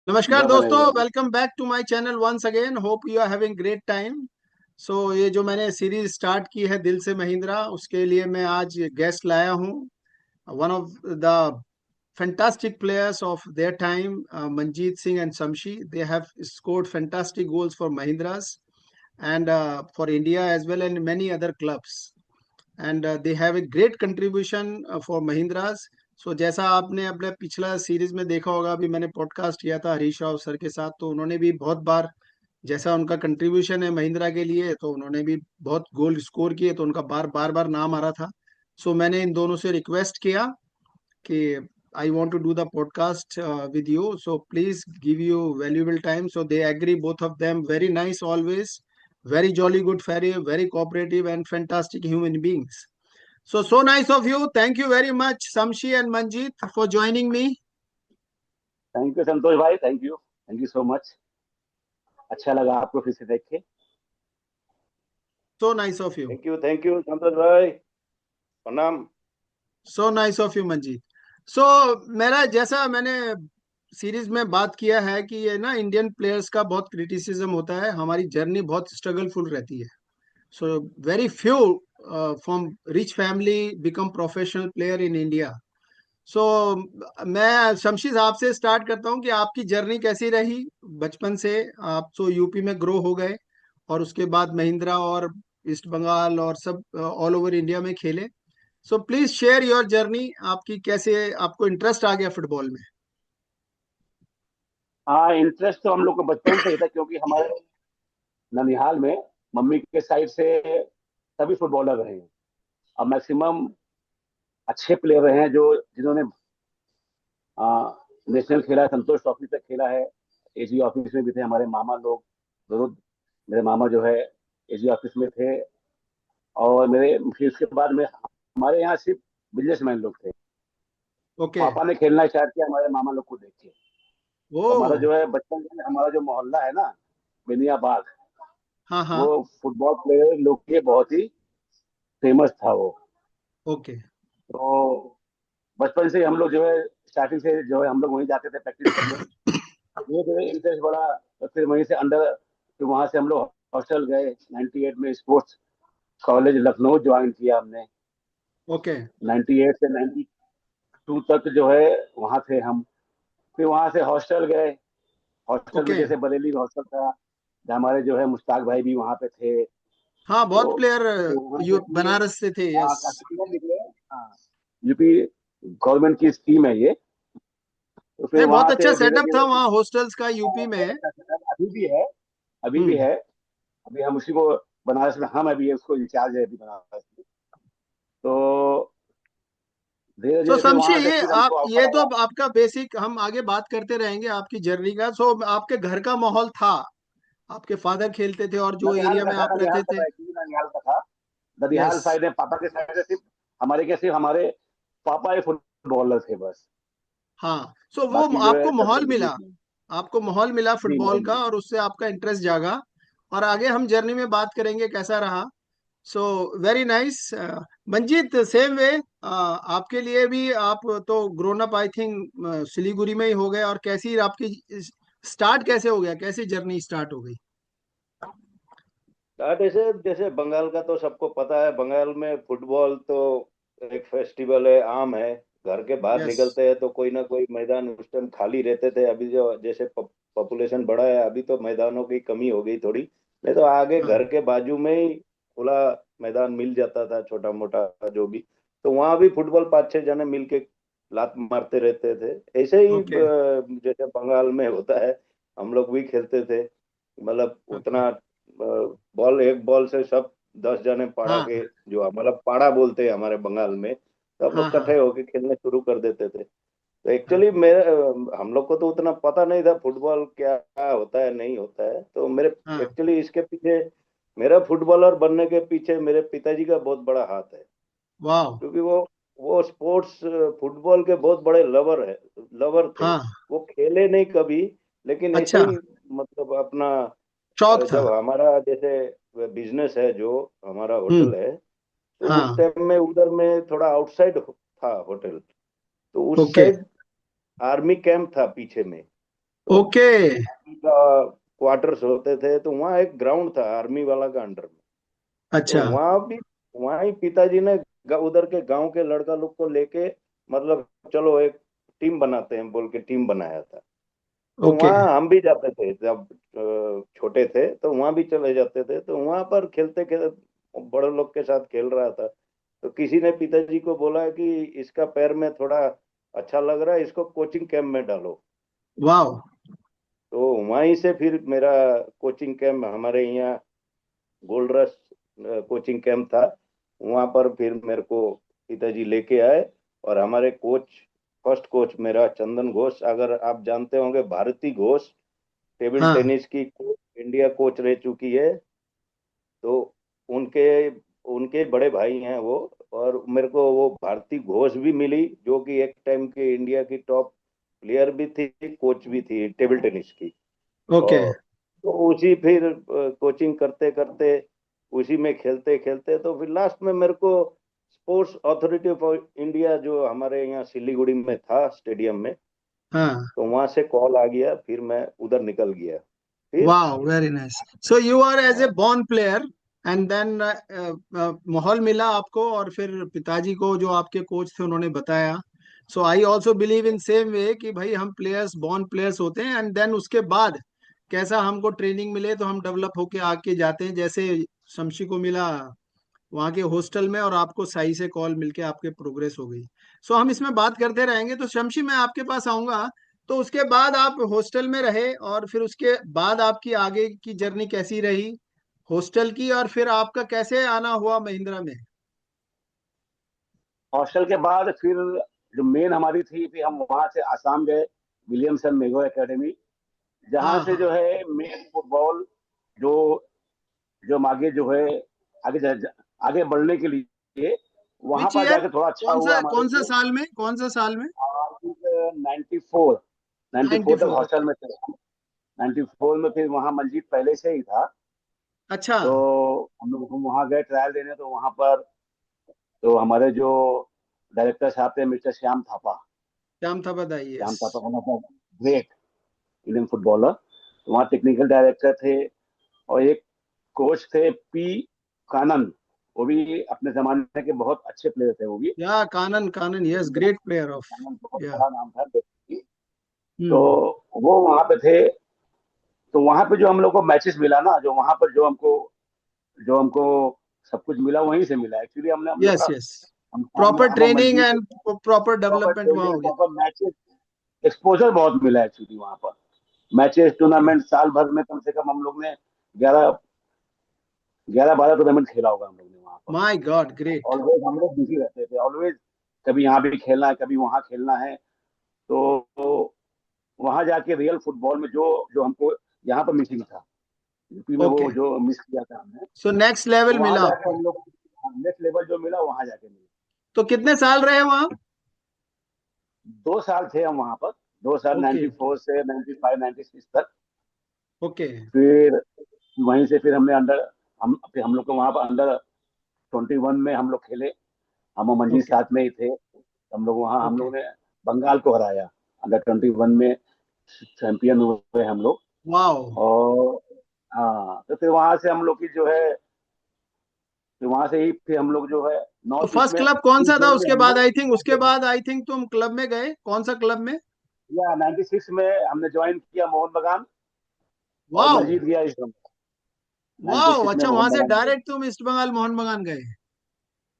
नमस्कार जब दोस्तों, बनेगा। Welcome back to my channel once again. Hope you are having great time. So ये जो मैंने सीरीज स्टार्ट की है दिल से महिंद्रा, उसके लिए मैं आज गेस्ट लाया हूँ। One of the fantastic players of their time, Manjeet Singh and Samshi. They have scored fantastic goals for Mahindras and for India as well, and many other clubs. And they have a great contribution for Mahindras. So जैसा आपने अपने पिछला series में देखा होगा, अभी मैंने podcast किया था हरीश राव सर के साथ, तो उन्होंने भी बहुत बार जैसा उनका कंट्रीब्यूशन है महिंद्रा के लिए, तो उन्होंने भी बहुत गोल स्कोर किए, तो उनका बार बार नाम आ रहा था। सो मैंने इन दोनों से रिक्वेस्ट किया कि I want to do the podcast with you, so please give you valuable time. So they agree, both of them, very nice always, very jolly good, very cooperative and fantastic human beings. So nice of you. Thank you very much, Samshi and Manjeet, for joining me. Thank you Santosh भाई, thank you so much. अच्छा लगा आपको फिर से देख के। So nice of you. Thank you Santosh भाई। प्रणाम। So nice of you, Manjeet. So मेरा जैसा मैंने सीरीज में बात किया है कि ये ना इंडियन प्लेयर्स का बहुत क्रिटिसिज्म होता है, हमारी जर्नी बहुत स्ट्रगलफुल रहती है। So very few from rich family become professional player in India. So मैं शमशी साहब से स्टार्ट करता हूँ कि आपकी जर्नी कैसी रही बचपन से। आप तो यूपी में ग्रो हो गए और उसके बाद महिंद्रा और ईस्ट बंगाल और सब ऑल ओवर इंडिया में खेले। So please share your journey, आपकी कैसे आपको इंटरेस्ट आ गया फुटबॉल में। हाँ, इंटरेस्ट तो हम लोग को बचपन से ही था, क्योंकि हमारे ननिहाल में मम्मी के साइड से सभी फुटबॉलर रहे हैं। अब मैक्सिमम अच्छे प्लेयर रहे हैं जो जिन्होंने नेशनल खेला है, संतोष ट्रॉफी तक खेला है। एजी ऑफिस में भी थे हमारे मामा लोग दोनों। मेरे मामा जो है एजी ऑफिस में थे। और मेरे फिर उसके बाद में हमारे यहाँ सिर्फ बिजनेसमैन लोग थे। ओके। पापा ने खेलना स्टार्ट किया हमारे मामा लोग को देख के। ओ। तो हमारा जो है बचपन में हमारा जो मोहल्ला है ना, बेनिया बाग, हाँ वो हाँ। फुटबॉल प्लेयर लोग के बहुत ही फेमस था वो। ओके। तो बचपन से ही हम लोग जो है स्टार्टिंग से जो है हम लोग वहीं जाते थे प्रैक्टिस करने। धीरे धीरे इंटरेस्ट बढ़ा, तो फिर वहीं से अंडर, फिर वहां से हम लोग हॉस्टल गए। 98 में स्पोर्ट्स कॉलेज लखनऊ ज्वाइन किया हमने। ओके। 98 से 92 तक जो है वहां थे हम। फिर वहां से हॉस्टल गए। हॉस्टल में ओके। जैसे बरेली में हॉस्टल था, जहाँ हमारे जो है मुश्ताक भाई भी वहां पे थे। हाँ, तो बहुत प्लेयर फिर वहां से यू हम लोग बनारस से थे, यस। काशीपुर निकले। हाँ, यूपी गवर्नमेंट की स्कीम है ये। तो फिर नहीं, बहुत वहां अच्छा से धीरे सेटअप था धीरे वहाँ हॉस्टल्स का यूपी में। अभी भी है। अभी भी हम्म। है। अभी हम उसी को बनारस में, हम अभी उसको इंचार्ज है अभी बनारस में। तो धीरे सो धीरे फिर समझिए, वहां से ये फिर आप हमको ऑफर ये तो आया। अब आपका बेसिक, हम आगे बात करते रहेंगे आपकी जर्नी का। सो आपके घर का माहौल था, आपके फादर खेलते थे और जो ननिहाल एरिया का में था, आप ननिहाल रहते का थे। था, एक्चुअली ननिहाल का था। ननिहाल यस। साइड है पापा के साइड से। सिर्फ हमारे क्या, सिर्फ हमारे पापा ही फुटबॉलर थे बस। हाँ, सो वो बाकी जो है आपको सब माहौल लोग मिला, बिजनेस में। आपको माहौल मिला जी फुटबॉल माहौल का, में। और उससे आपका इंटरेस्ट जागा। और आगे हम जर्नी में बात करेंगे कैसा रहा। So very nice. Manjeet, same way, आपके लिए भी, आप तो grown up I think Siliguri में ही हो गए, और कैसी आपकी स्टार्ट कैसे हो गया, कैसी जर्नी स्टार्ट हो गई। स्टार्ट ऐसे, जैसे बंगाल का तो सबको पता है, बंगाल में फुटबॉल तो एक फेस्टिवल है, आम है। घर के बाहर यस। निकलते हैं तो कोई ना कोई मैदान उस टाइम खाली रहते थे। अभी जो जैसे पॉपुलेशन बढ़ा है, अभी तो मैदानों की कमी हो गई थोड़ी। नहीं तो आगे हाँ घर के बाजू में ही खुला मैदान मिल जाता था, छोटा मोटा जो भी। तो वहां भी फुटबॉल पांच छह जने मिलके लात मारते रहते थे। ऐसे ही ओके। जैसे बंगाल में होता है, हम लोग भी खेलते थे। मतलब ओके। उतना बॉल, एक बॉल से सब 10 जने पाड़ा हाँ के, जो मतलब पाड़ा बोलते हैं हमारे बंगाल में, सब हाँ लोग हाँ इकट्ठे होके खेलने शुरू कर देते थे। तो हाँ एक्चुअली मेरे हम लोग को तो उतना पता नहीं था फुटबॉल क्या होता है नहीं होता है। तो मेरे हाँ। एक्चुअली इसके पीछे, मेरा फुटबॉलर बनने के पीछे मेरे पिताजी का बहुत बड़ा हाथ है। वाह। क्योंकि वो स्पोर्ट्स, फुटबॉल के बहुत बड़े लवर थे। हाँ। वो खेले नहीं कभी, लेकिन ऐसे अच्छा। ही मतलब अपना शौक था। जब हमारा जैसे बिजनेस है, जो हमारा हम्म। होटल है, तो उस हाँ। टाइम में उधर में थोड़ा आउटसाइड था होटल। तो उस ओके। साइड आर्मी कैंप था पीछे में। ओके। क्वार्टर्स होते थे, तो वहाँ एक ग्राउंड था आर्मी वाला का अंडर में। तो अच्छा। वहाँ ही पिताजी ने उधर के गांव के लड़का लोग को लेके, मतलब चलो एक टीम बनाते हैं बोल के टीम बनाया था। तो ओके। वहाँ हम भी जाते थे जब छोटे थे, तो वहाँ भी चले जाते थे। तो वहाँ पर खेलते खेलते बड़े लोग के साथ खेल रहा था, तो किसी ने पिताजी को बोला कि इसका पैर में थोड़ा अच्छा लग रहा है, इसको कोचिंग कैंप में डालो। वाह। तो वहीं से फिर मेरा कोचिंग कैंप हमारे यहाँ गोल्ड रश कोचिंग कैंप था, वहां पर फिर मेरे को पिताजी लेके आए। और हमारे कोच, फर्स्ट कोच मेरा चंदन घोष, अगर आप जानते होंगे, भारती घोष टेबल हाँ। टेनिस की इंडिया कोच रह चुकी है। तो उनके उनके बड़े भाई हैं वो। और मेरे को वो भारती घोष भी मिली, जो कि एक टाइम के इंडिया की टॉप प्लेयर भी थी, कोच भी थी टेबल टेनिस की। ओके। और तो उसी फिर कोचिंग करते करते, उसी में खेलते खेलते, तो फिर लास्ट में मेरे को स्पोर्ट्स अथॉरिटी ऑफ इंडिया जो हमारे यहाँ सिलीगुड़ी में था स्टेडियम में, हाँ। तो वहां से कॉल आ गया, फिर मैं उधर निकल गया फिर। वाह, very nice. So you are as a हाँ, बॉर्न प्लेयर, एंड देन माहौल मिला आपको, और फिर पिताजी को जो आपके कोच थे उन्होंने बताया। So I also believe in same way कि भाई हम प्लेयर्स बॉर्न प्लेयर्स होते हैं, एंड देन उसके बाद कैसा हमको ट्रेनिंग मिले तो हम डेवलप होके आके जाते हैं, जैसे शमशी को मिला वहाँ के हॉस्टल में, और आपको सही से कॉल मिलके आपके प्रोग्रेस हो गई। सो हम इसमें बात करते रहेंगे। तो शमशी, मैं आपके पास आऊंगा, तो उसके बाद आप हॉस्टल में रहे, और फिर उसके बाद आपकी आगे की जर्नी कैसी रही हॉस्टल की, और फिर आपका कैसे आना हुआ महिंद्रा में? हॉस्टल के बाद फिर जो मेन हमारी थी, फिर हम वहां से आसाम गए, विलियमसन मेघो एकेडमी, जहां हाँ से हाँ। जो है मेन फुटबॉल, जो जो हम आगे जो है आगे आगे बढ़ने के लिए वहां विच पर ईयर? जाके थोड़ा अच्छा हुआ हमारे कौन सा लिए। साल में, कौन सा साल में? 94, 94 तक 94। हॉस्टल में थे। 94 में फिर वहाँ मंजीत पहले से ही था। अच्छा। तो हम वहाँ गए ट्रायल देने, तो वहाँ पर तो हमारे जो डायरेक्टर साहब थे, मिस्टर श्याम थापा। श्याम था, बताइए। श्याम यस। थापा का ग्रेट इंडियन फुटबॉलर। तो वहाँ टेक्निकल डायरेक्टर थे, और एक कोच थे पी कानन, वो भी अपने जमाने के बहुत अच्छे प्लेयर थे वो भी। या कानन, कानन, यस, ग्रेट प्लेयर ऑफ। कानन बहुत या। बड़ा नाम था। तो हम्म। वो वहाँ पे थे। तो वहाँ पे जो हम लोग को मैचेस मिला ना, जो वहाँ पर जो हमको सब कुछ मिला, वहीं से मिला एक्चुअली। हमने हम लोग यस का यस। प्रॉपर हम training Manjeet and proper proper development वहाँ ट्रेनिंग, हो गया। प्रॉपर मैचेस, एक्सपोजर बहुत मिला एक्चुअली वहाँ पर। Matches okay. टूर्नामेंट साल भर में कम से कम हम लोग ने 11 11 12 टूर्नामेंट खेला होगा हम लोग ने वहाँ पर। My God, great. ऑलवेज हम लोग बिजी रहते थे, ऑलवेज। कभी यहाँ भी खेलना है, कभी वहाँ खेलना है। तो वहाँ जाके रियल फुटबॉल में जो जो हमको यहाँ पर मिसिंग था, यूपी में ओके। वो जो मिस किया था हमने, सो नेक्स्ट तो लेवल वहाँ मिला जाके आपको। हम लोग नेक्स्ट लेवल जो मिला वहाँ जाके मिला। तो कितने साल रहे वहाँ? 2 साल थे हम वहाँ पर। 2 साल, ओके। 94 से 95 96 तक। ओके। फिर वहीं से फिर हमने फिर हम लोग को वहाँ पर अंडर 21 में हम लोग खेले। हम और मंजीत ओके। साथ में ही थे। हम लोग वहाँ हम ओके। लोग ने बंगाल को हराया अंडर 21 में, चैंपियन हुए हम लोग। वाओ। और हाँ, तो फिर वहां से हम लोग की जो है, फिर वहां से ही फिर हम लोग जो है तो नॉर्थ ईस्ट फर्स्ट में क्लब कौन इस सा था जोन में उसके हम बाद? लोग आई थिंक उसके आगे बढ़े। बाद, आई थिंक तुम क्लब में गए, कौन सा क्लब में? या 96 में हमने ज्वाइन किया मोहन बगान, और वाओ। मंजीत गया इस बंगाल। नाइन्टी वाओ, सिक्स में अच्छा, वहां मोहन से बगान ज्वाइन। डायरेक्ट तुम ईस्ट बंगाल मोहन बगान गए?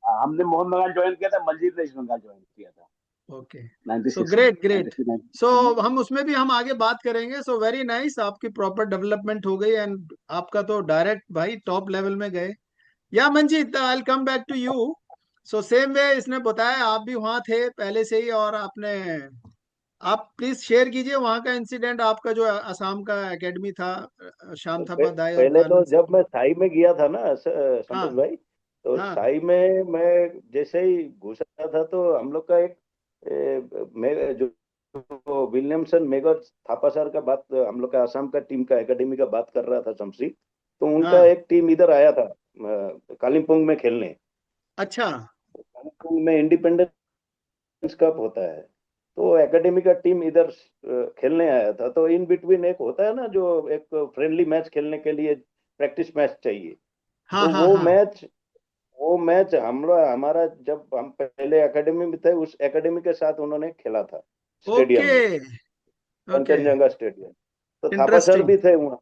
हमने मोहन बगान ज्वाइन किया था, मंजीत ने इस बंगाल ज्वाइन किया था ओके। सो 96 में, ग्रेट, ग्रेट। 96 सो 97 में। हम उसमें भी हम आगे बात करेंगे। सो वेरी नाइस, आपकी प्रॉपर डेवलपमेंट हो गई, एंड आपका तो डायरेक्ट भाई टॉप लेवल में गए। या Manjeet, I come back to you. So same way इसने बताया, आप भी वहां थे पहले से ही, और आपने, आप प्लीज शेयर कीजिए वहां का इंसिडेंट, आपका जो असम का एकेडमी था, श्याम थापा दाई और पहले तो कानन जब सर। मैं साई में गया था ना, हाँ संतोष भाई, तो हाँ। साई में मैं जैसे ही घुसा था, तो हम लोग का एक जो विलियमसन मेगर थापा सर का बात, हम लोग का आसाम का टीम का एकेडमी का बात कर रहा था शमशी। तो उनका हाँ। एक टीम इधर आया था कालिम्पोंग में खेलने। अच्छा। कालिम्पोंग में इंडिपेंडेंस कप होता है। तो एकेडमी का टीम इधर खेलने आया था। तो इन बिटवीन एक होता है ना, जो एक फ्रेंडली मैच खेलने के लिए प्रैक्टिस मैच चाहिए। हाँ तो हाँ हाँ। वो मैच हमारा जब हम पहले एकेडमी में थे, उस एकेडमी के साथ उन्होंने खेला था स्टेडियम ओके में, ओके। कंचनजंगा स्टेडियम। तो थापा सर इंटरेस्टिंग। भी थे वहाँ।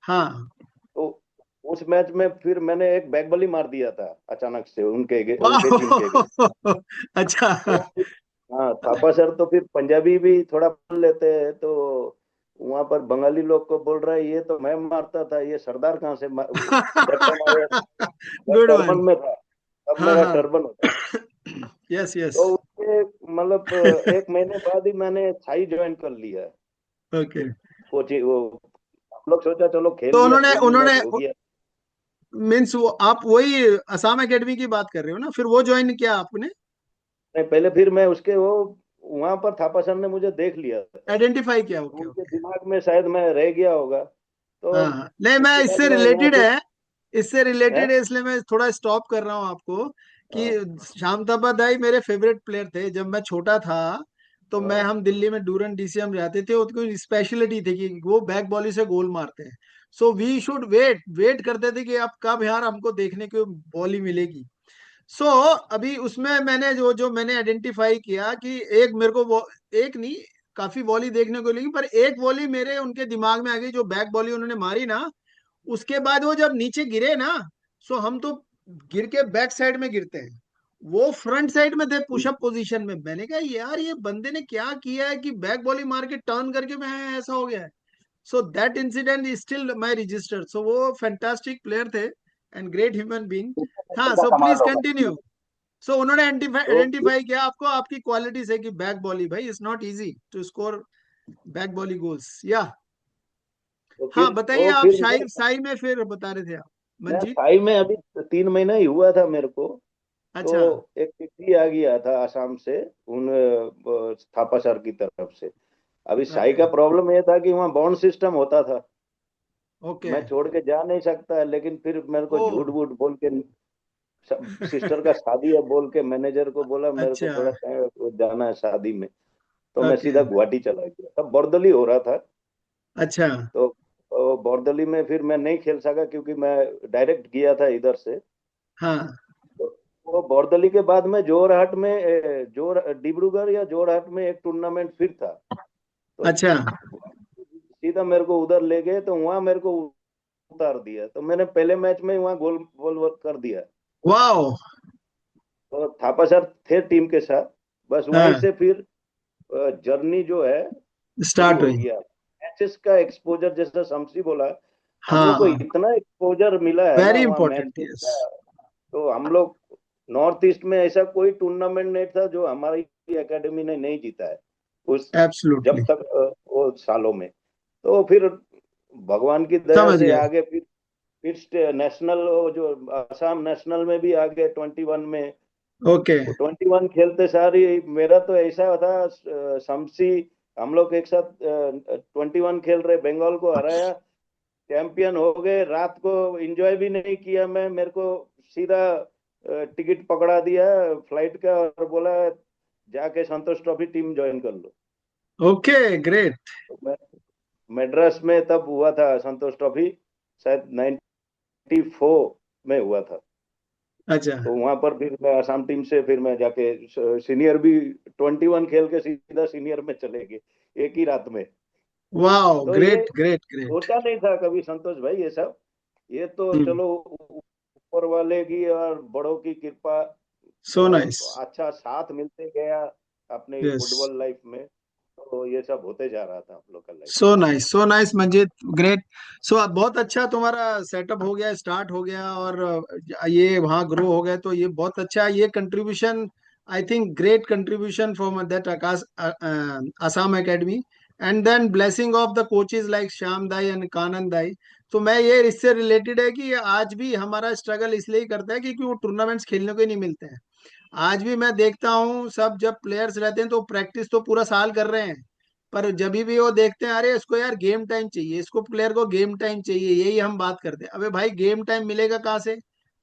हाँ। तो उस मैच में फिर मैंने एक बैक बॉली मार दिया था अचानक से उनके टीम के अगेंस्ट। वाह अच्छा। तो हाँ, थापा सर तो फिर पंजाबी भी थोड़ा बोल लेते हैं, तो वहां पर बंगाली लोग को बोल रहा है ये तो मैं मारता था, ये सरदार कहाँ से दैट टाइम मैं गुड वन। टर्बन में था, तब हाँ मेरा हाँ। टर्बन होता। Yes yes. तो उसके मतलब एक महीने बाद ही मैंने थाई ज्वाइन कर लिया है, ओके। कोचिंग वो। हम लोग सोचा चलो खेल तो लिया, उन्होंने 2 दिन मैच उन्होंने हो गया। मीन्स वो आप वही असम एकेडमी की बात कर रहे हो ना, फिर वो ज्वाइन किया आपने? नहीं, पहले फिर मैं उसके वो वहां पर थापा सर ने मुझे देख लिया था, आइडेंटिफाई किया, तो ओके उनके ओके। दिमाग में शायद मैं रह गया होगा। तो हाँ हाँ। नहीं, मैं उसके बाद इससे मैं वहां रिलेटेड से है, इससे रिलेटेड है। है, इसलिए मैं थोड़ा स्टॉप कर रहा हूँ आपको कि हाँ, श्याम थापा दाई मेरे फेवरेट प्लेयर थे जब मैं छोटा था। तो मैं, हाँ, हम दिल्ली में डूरन डीसीएम रहते थे, उसकी स्पेशलिटी थी कि वो बैक बॉली से गोल मारते हैं। So we should wait wait करते थे कि अब कब यार हमको देखने को बॉली मिलेगी। सो अभी उसमें मैंने जो जो मैंने आइडेंटिफाई किया कि एक मेरे को वो, एक नहीं, काफी वॉली देखने को लगी, पर एक वॉली मेरे उनके दिमाग में आ गई जो बैक वॉली उन्होंने मारी ना। उसके बाद वो जब नीचे गिरे ना, सो हम तो गिर के बैक साइड में गिरते हैं, वो फ्रंट साइड में थे पुशअप पोजीशन में। मैंने कहा यार ये बंदे ने क्या किया है कि बैक बॉली मार के टर्न करके मैं, ऐसा हो गया है। So that incident is still my register. So वो फैंटास्टिक प्लेयर थे एंड ग्रेट ह्यूमन बीइंग। हाँ, का सो कमाल प्लीज होगा। कंटिन्यू। सो उन्होंने तो आइडेंटिफाई किया आपको, आपकी क्वालिटी से कि बैक बॉली भाई it's not easy to score back volley goals या। तो हाँ फिर बताइए, तो आप फिर शाही शाही में फिर बता रहे थे आप, मैं मंजीत। थाई में अभी 3 महीना ही हुआ था मेरे को। तो अच्छा एक चिट्ठी आ गया था आसाम से, उन थापा सर की तरफ से। अभी साई ओके का प्रॉब्लम ये था कि वहाँ बॉन्ड सिस्टम होता था, ओके। मैं छोड़ के जा नहीं सकता। लेकिन फिर मेरे को ओ झूठ वूठ बोल के, सिस्टर का शादी है बोल के मैनेजर को बोला मेरे को अच्छा। थोड़ा टाइम जाना है शादी में। तो मैं ओके। सीधा गुवाहाटी चला गया, तब बॉर्दली हो रहा था। अच्छा। तो बॉर्दली में फिर मैं नहीं खेल सका, क्योंकि मैं डायरेक्ट गया था इधर से। हाँ। तो वो बॉर्दली के बाद में जोरहाट में डिब्रूगढ़ या जोरहाट में एक टूर्नामेंट फिर था। तो अच्छा। सीधा मेरे को उधर ले गए, तो वहां मेरे को उतार दिया। तो मैंने पहले मैच में वहां गोल गोल वर्क कर दिया। वाओ। तो थापा सर थे टीम के साथ। बस वहीं हाँ, से फिर जर्नी जो है शुरू स्टार्ट हो हुई। गया। मैचेस का एक्सपोजर, जैसा शमसी बोला, हम लोग को हाँ, इतना एक्सपोजर मिला है ना वेरी वहाँ इंपॉर्टेंट, मैचेस यस। का। तो हम लोग नॉर्थ ईस्ट में ऐसा कोई टूर्नामेंट नहीं था जो हमारी एकेडमी ने नहीं जीता है उस, जब एब्सोल्युटली। तक वो सालों में। तो फिर भगवान की दया समझ से गए। आगे फिर नेशनल, जो असम नेशनल में भी आगे 21 में। ओके। 21 खेलते सारी मेरा तो ऐसा था, शमसी, हम लोग एक साथ 21 खेल रहे, बंगाल को हराया, चैंपियन हो गए। रात को एंजॉय भी नहीं किया मैं, मेरे को सीधा टिकट पकड़ा दिया फ्लाइट का, और बोला जाके संतोष ट्रॉफी टीम ज्वाइन कर लो। Okay great. तो मैं मेड्रास में तब हुआ था संतोष ट्रॉफी, शायद 94 में हुआ था। अच्छा। तो वहां पर फिर मैं आसाम टीम से फिर मैं जाके सीनियर भी 21 खेल के सीधा सीनियर में चले गए एक ही रात में। वाओ, तो ये ग्रेट ग्रेट ग्रेट। सोचा नहीं था कभी संतोष भाई ये सब। ये तो हम्म। चलो ऊपर वाले की और बड़ों की कृपा, सो नाइस। अच्छा साथ मिलते गया अपने यस। फुटबॉल लाइफ में। तो ये सब होते जा रहा था हम लोग का life so nice so nice Manjeet, great. So बहुत अच्छा तुम्हारा सेटअप हो गया, स्टार्ट हो गया, और ये वहाँ ग्रो हो गए, तो ये बहुत अच्छा है, ये contribution, I think great contribution from that Akash Assam academy. And then blessing of the coaches like Shyam dai and Kanan dai. तो मैं ये इससे रिलेटेड है कि आज भी हमारा स्ट्रगल इसलिए ही करता है क्योंकि वो टूर्नामेंट्स खेलने को ही नहीं मिलते हैं। आज भी मैं देखता हूँ सब जब प्लेयर्स रहते हैं तो प्रैक्टिस तो पूरा साल कर रहे हैं, पर जब भी वो देखते हैं अरे इसको यार गेम टाइम चाहिए, इसको प्लेयर को गेम टाइम चाहिए, यही हम बात करते हैं। अबे भाई गेम टाइम मिलेगा कहाँ से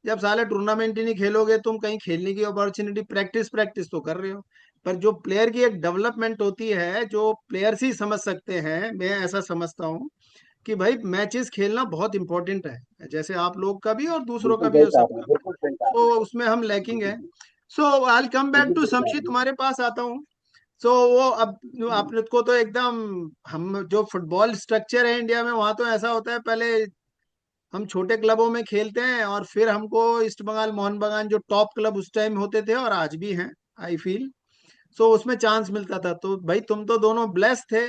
जब साले टूर्नामेंट ही नहीं खेलोगे, तुम कहीं खेलने की अपॉर्चुनिटी, प्रैक्टिस प्रैक्टिस तो कर रहे हो, पर जो प्लेयर की एक डेवलपमेंट होती है, जो प्लेयर्स ही समझ सकते हैं, मैं ऐसा समझता हूँ कि भाई मैचेस खेलना बहुत इंपॉर्टेंट है, जैसे आप लोग का भी और दूसरों का बिल्कुल भी सही और कहा आपने, सबका भी। बिल्कुल सही कहा तो आपने, उसमें हम लैकिंग है। सो आई कम बैक बिल्कुल टू सही कहा शमशी, आपने। तुम्हारे पास आता हूँ। सो वो अब आप लोग को तो एकदम, हम जो फुटबॉल स्ट्रक्चर है इंडिया में, वहां तो ऐसा होता है, पहले हम छोटे क्लबों में खेलते हैं और फिर हमको ईस्ट बंगाल मोहन बगान जो टॉप क्लब उस टाइम होते थे और आज भी हैं, आई फील, सो उसमें चांस मिलता था। तो भाई तुम तो दोनों ब्लेस थे,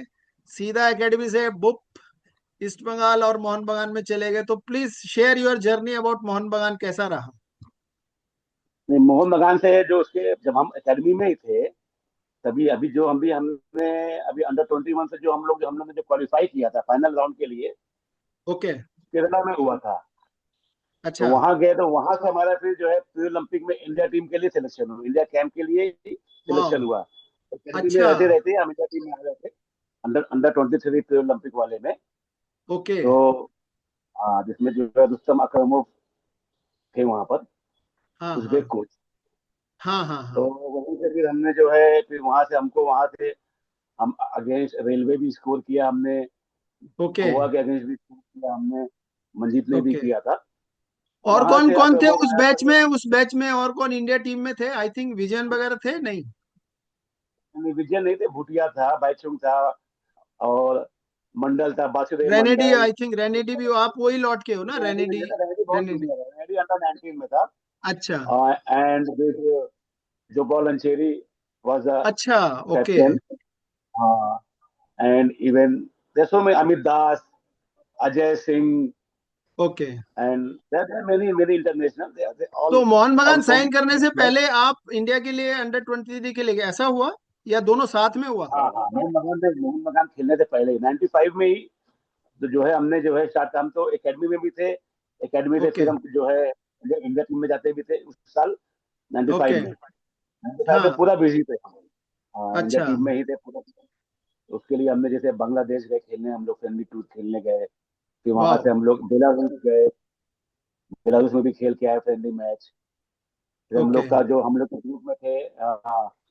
सीधा एकेडमी से बुप ईस्ट बंगाल और मोहन बगान में चले गए। तो please share your journey about Mohan बगान, कैसा रहा? नहीं, मोहन बगान से जो उसके जब हम एकेडमी में ही थे, तभी अभी जो हम भी हमने अभी अंडर 21 से जो हम लोग ने जो क्वालिफाई किया था फाइनल राउंड के लिए, ओके। केरला में हुआ था। तो अच्छा। वहां गए, तो वहां से हमारा फिर जो है प्री ओलंपिक में इंडिया टीम के लिए सिलेक्शन हुआ, इंडिया कैंप के लिए वाह। सिलेक्शन हुआ। एकेडमी में अच्छा। रहते रहते हम इंडिया टीम में आ गए थे, अंडर अंडर 23 प्री ओलंपिक वाले में। ओके। तो जिसमें जो है रुस्तम अकरमोव थे वहां पर, हाँ हाँ उज्बेक कोच। हाँ हाँ तो हाँ। वहीं से फिर हमने जो है, फिर वहां से हमको वहां से हम अगेंस्ट रेलवे भी स्कोर किया हमने, ओके। गोवा के अगेंस्ट भी स्कोर किया हमने, मंजीत ने भी ओके। किया था। और वहां कौन से कौन थे अकरमोव उस आया बैच तो में? उस बैच में और कौन इंडिया टीम में थे? आई थिंक विजयन वगैरह थे, नहीं? विजय नहीं थे, भूटिया था, बाइचुंग था, और मंडल था, बासुदेव रेनेडी, मंडल। आई थिंक रेनेडी भी, आप वही लौट के हो ना, रेडी रेनेडी? नहीं था, रेडी बहुत रेनेडी। जूनियर है, रेडी अंडर 19 में था। अच्छा। एंड जो बॉल अंचेरी वॉज द अच्छा। ओके। कैप्टन। एंड इवन देशों में Amit Das, Ajay Singh, okay. And there many many international, they all तो मोहन बगान आउट फ्रॉम। साइन करने से पहले आप इंडिया के लिए अंडर 23 के लिए, ऐसा हुआ या दोनों साथ में हुआ? हाँ हाँ, मोहन बगान खेलने से पहले ही 95 में ही तो जो है हमने जो है स्टार्ट, हम तो एकेडमी में भी थे, एकेडमी से ओके। फिर हम जो है इंडिया इंडिया टीम में जाते भी थे उस साल, 95 ओके। में। 95 में हाँ। पूरा बिजी थे हम। इंडिया अच्छा। टीम में ही थे पूरा। उसके लिए हमने जैसे बांग्लादेश गए खेलने, हम लोग फ्रेंडली टूर खेलने गए। फिर वहां वाह। से हम लोग बेलारूस गए, बेलारूस में भी खेल के आए फ्रेंडली मैच। फिर हम ओके। लोग का जो हम लोग के ग्रुप में थे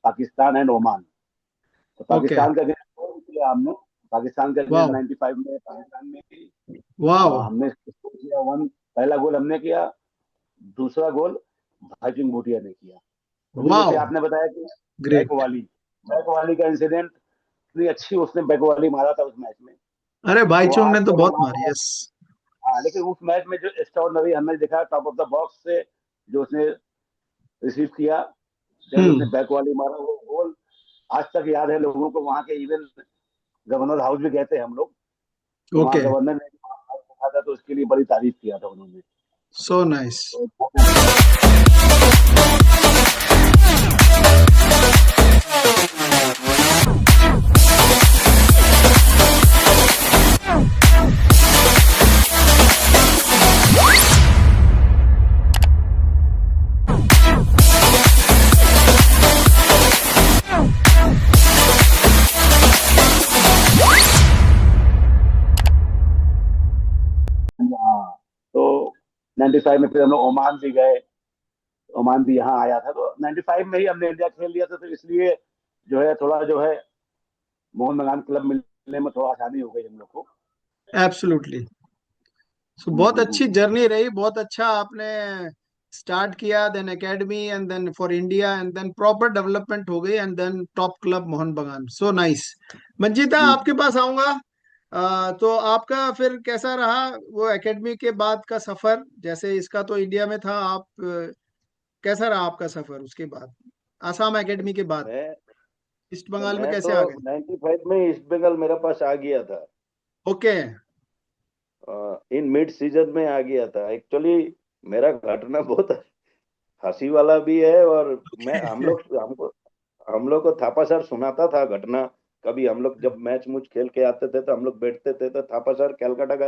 पाकिस्तान एंड ओमान। तो ओके। पाकिस्तान का अगेंस्ट किया हमने, पाकिस्तान के अगेंस्ट वाह। 95 में पाकिस्तान में भी वाह। हमने score किया वन। पहला गोल हमने किया, दूसरा गोल भाईचुंग भूटिया ने किया। तो भी वाह। जैसे आपने बताया कि बैक ग्रेट। वाली बैक वाली का इंसिडेंट, इतनी अच्छी उसने बैक वाली मारा था उस मैच में। अरे तो भाईचुंग आज ने तो जब बहुत हम मारी, यस। लेकिन उस मैच में जो एक्स्ट्राऑर्डिनरी हमने देखा टॉप ऑफ द बॉक्स से जो उसने रिसीव किया, जब उसने हम्म। बैक वाली मारा वो गोल आज तक याद है लोगों को। वहां के इवन गवर्नर हाउस भी गए थे हम लोग, तो वहां ओके। गवर्नर ने देखा था, तो उसके लिए बड़ी तारीफ किया था उन्होंने। So nice. हाँ, तो 95 में फिर हम लोग ओमान भी गए, ओमान भी यहाँ आया था। तो 95 में ही हमने इंडिया खेल लिया था, तो इसलिए जो है थोड़ा जो है मोहन बगान क्लब मिलने में थोड़ा आसानी हो गई हम लोग को। एब्सोल्युटली। सो बहुत अच्छी हम्म। जर्नी रही, बहुत अच्छा आपने स्टार्ट किया, then academy and then for India and then proper development हो गई and then top club Mohun Bagan. So nice. Manjeeta, आपके पास आऊंगा। तो आपका फिर कैसा रहा वो एकेडमी के बाद का सफर? जैसे इसका तो इंडिया में था, आप कैसा रहा आपका सफर उसके बाद, आसाम एकेडमी के बाद मैं ईस्ट बंगाल में मैं तो कैसे आ गए? 95 में ईस्ट बंगाल मेरे पास आ गया था। ओके। इन मिड सीजन में आ गया था एक्चुअली। मेरा घटना बहुत हंसी वाला भी है, और मैं हम लोग को थापा सर सुनाता था घटना। कभी हम लोग जब मैच मुच खेल के आते थे तो हम लोग बैठते थे, तो थापा सर कैलकाटा का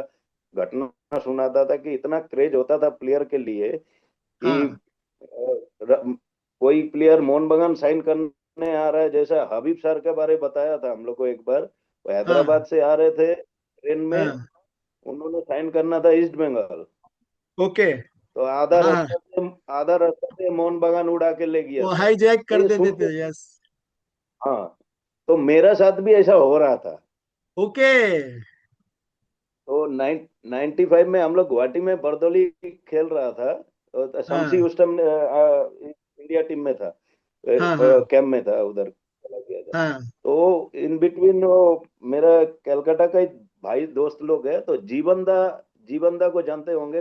घटना सुनाता था कि इतना क्रेज होता था प्लेयर के लिए कि हाँ कोई प्लेयर मोहन बगान साइन करने आ रहा है। जैसा हबीब सर के बारे में बताया था हम लोग को एक बार, वो हाँ हैदराबाद से आ रहे थे ट्रेन में, हाँ। उन्होंने साइन करना था ईस्ट बंगाल। ओके। तो हाँ, आधा रास्ता से मोहन बागान उड़ा के ले गया वो था। हाईजैक तो कर ये देते सुन के, थे, यस। हाँ, तो मेरा साथ भी ऐसा हो रहा था। ओके। तो 95 में हम लोग गुवाहाटी में बरदोली खेल रहा था। तो शमसी हाँ उस टाइम इंडिया टीम में था, हाँ हाँ कैंप में था, उधर चला गया था। हाँ। तो इन बिटवीन वो मेरा कलकत्ता का एक भाई दोस्त लोग है, तो जीवनदा को जानते होंगे,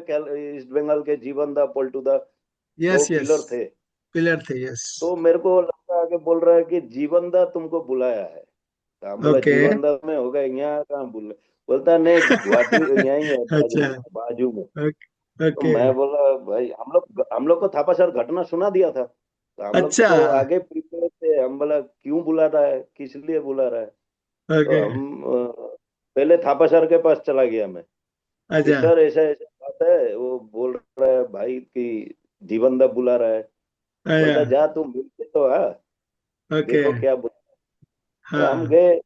ईस्ट बंगाल के जीवनदा पलटूदा, वो यस यस, किलर थे। पिलर थे, यस। तो मेरे को लड़का आके बोल रहा है कि जीवनदा तुमको बुलाया है। तो हम बोला ओके। जीवनदा में होगा, यहाँ कहाँ बुला। बोलता नहीं, गुवाहाटी यहीं है, बाजू अच्छा। बाजू में। तो ओके। मैं बोला भाई, हम लोग को थापा सर घटना सुना दिया था, तो हम लोग अच्छा। तो आगे प्रिपेयर थे। हम बोला क्यों बुला रहा है, किस लिए बुला रहा है। तो ओके। हम पहले थापा सर के पास चला गया मैं, कि अच्छा। सर ऐसा ऐसा बात है, वो बोल रहा है भाई कि जीवनदा बुला रहा है। अच्छा। बोलता जा तू मिल के तो आ, ओके। देखो क्या बोल। तो हम हाँ। गए।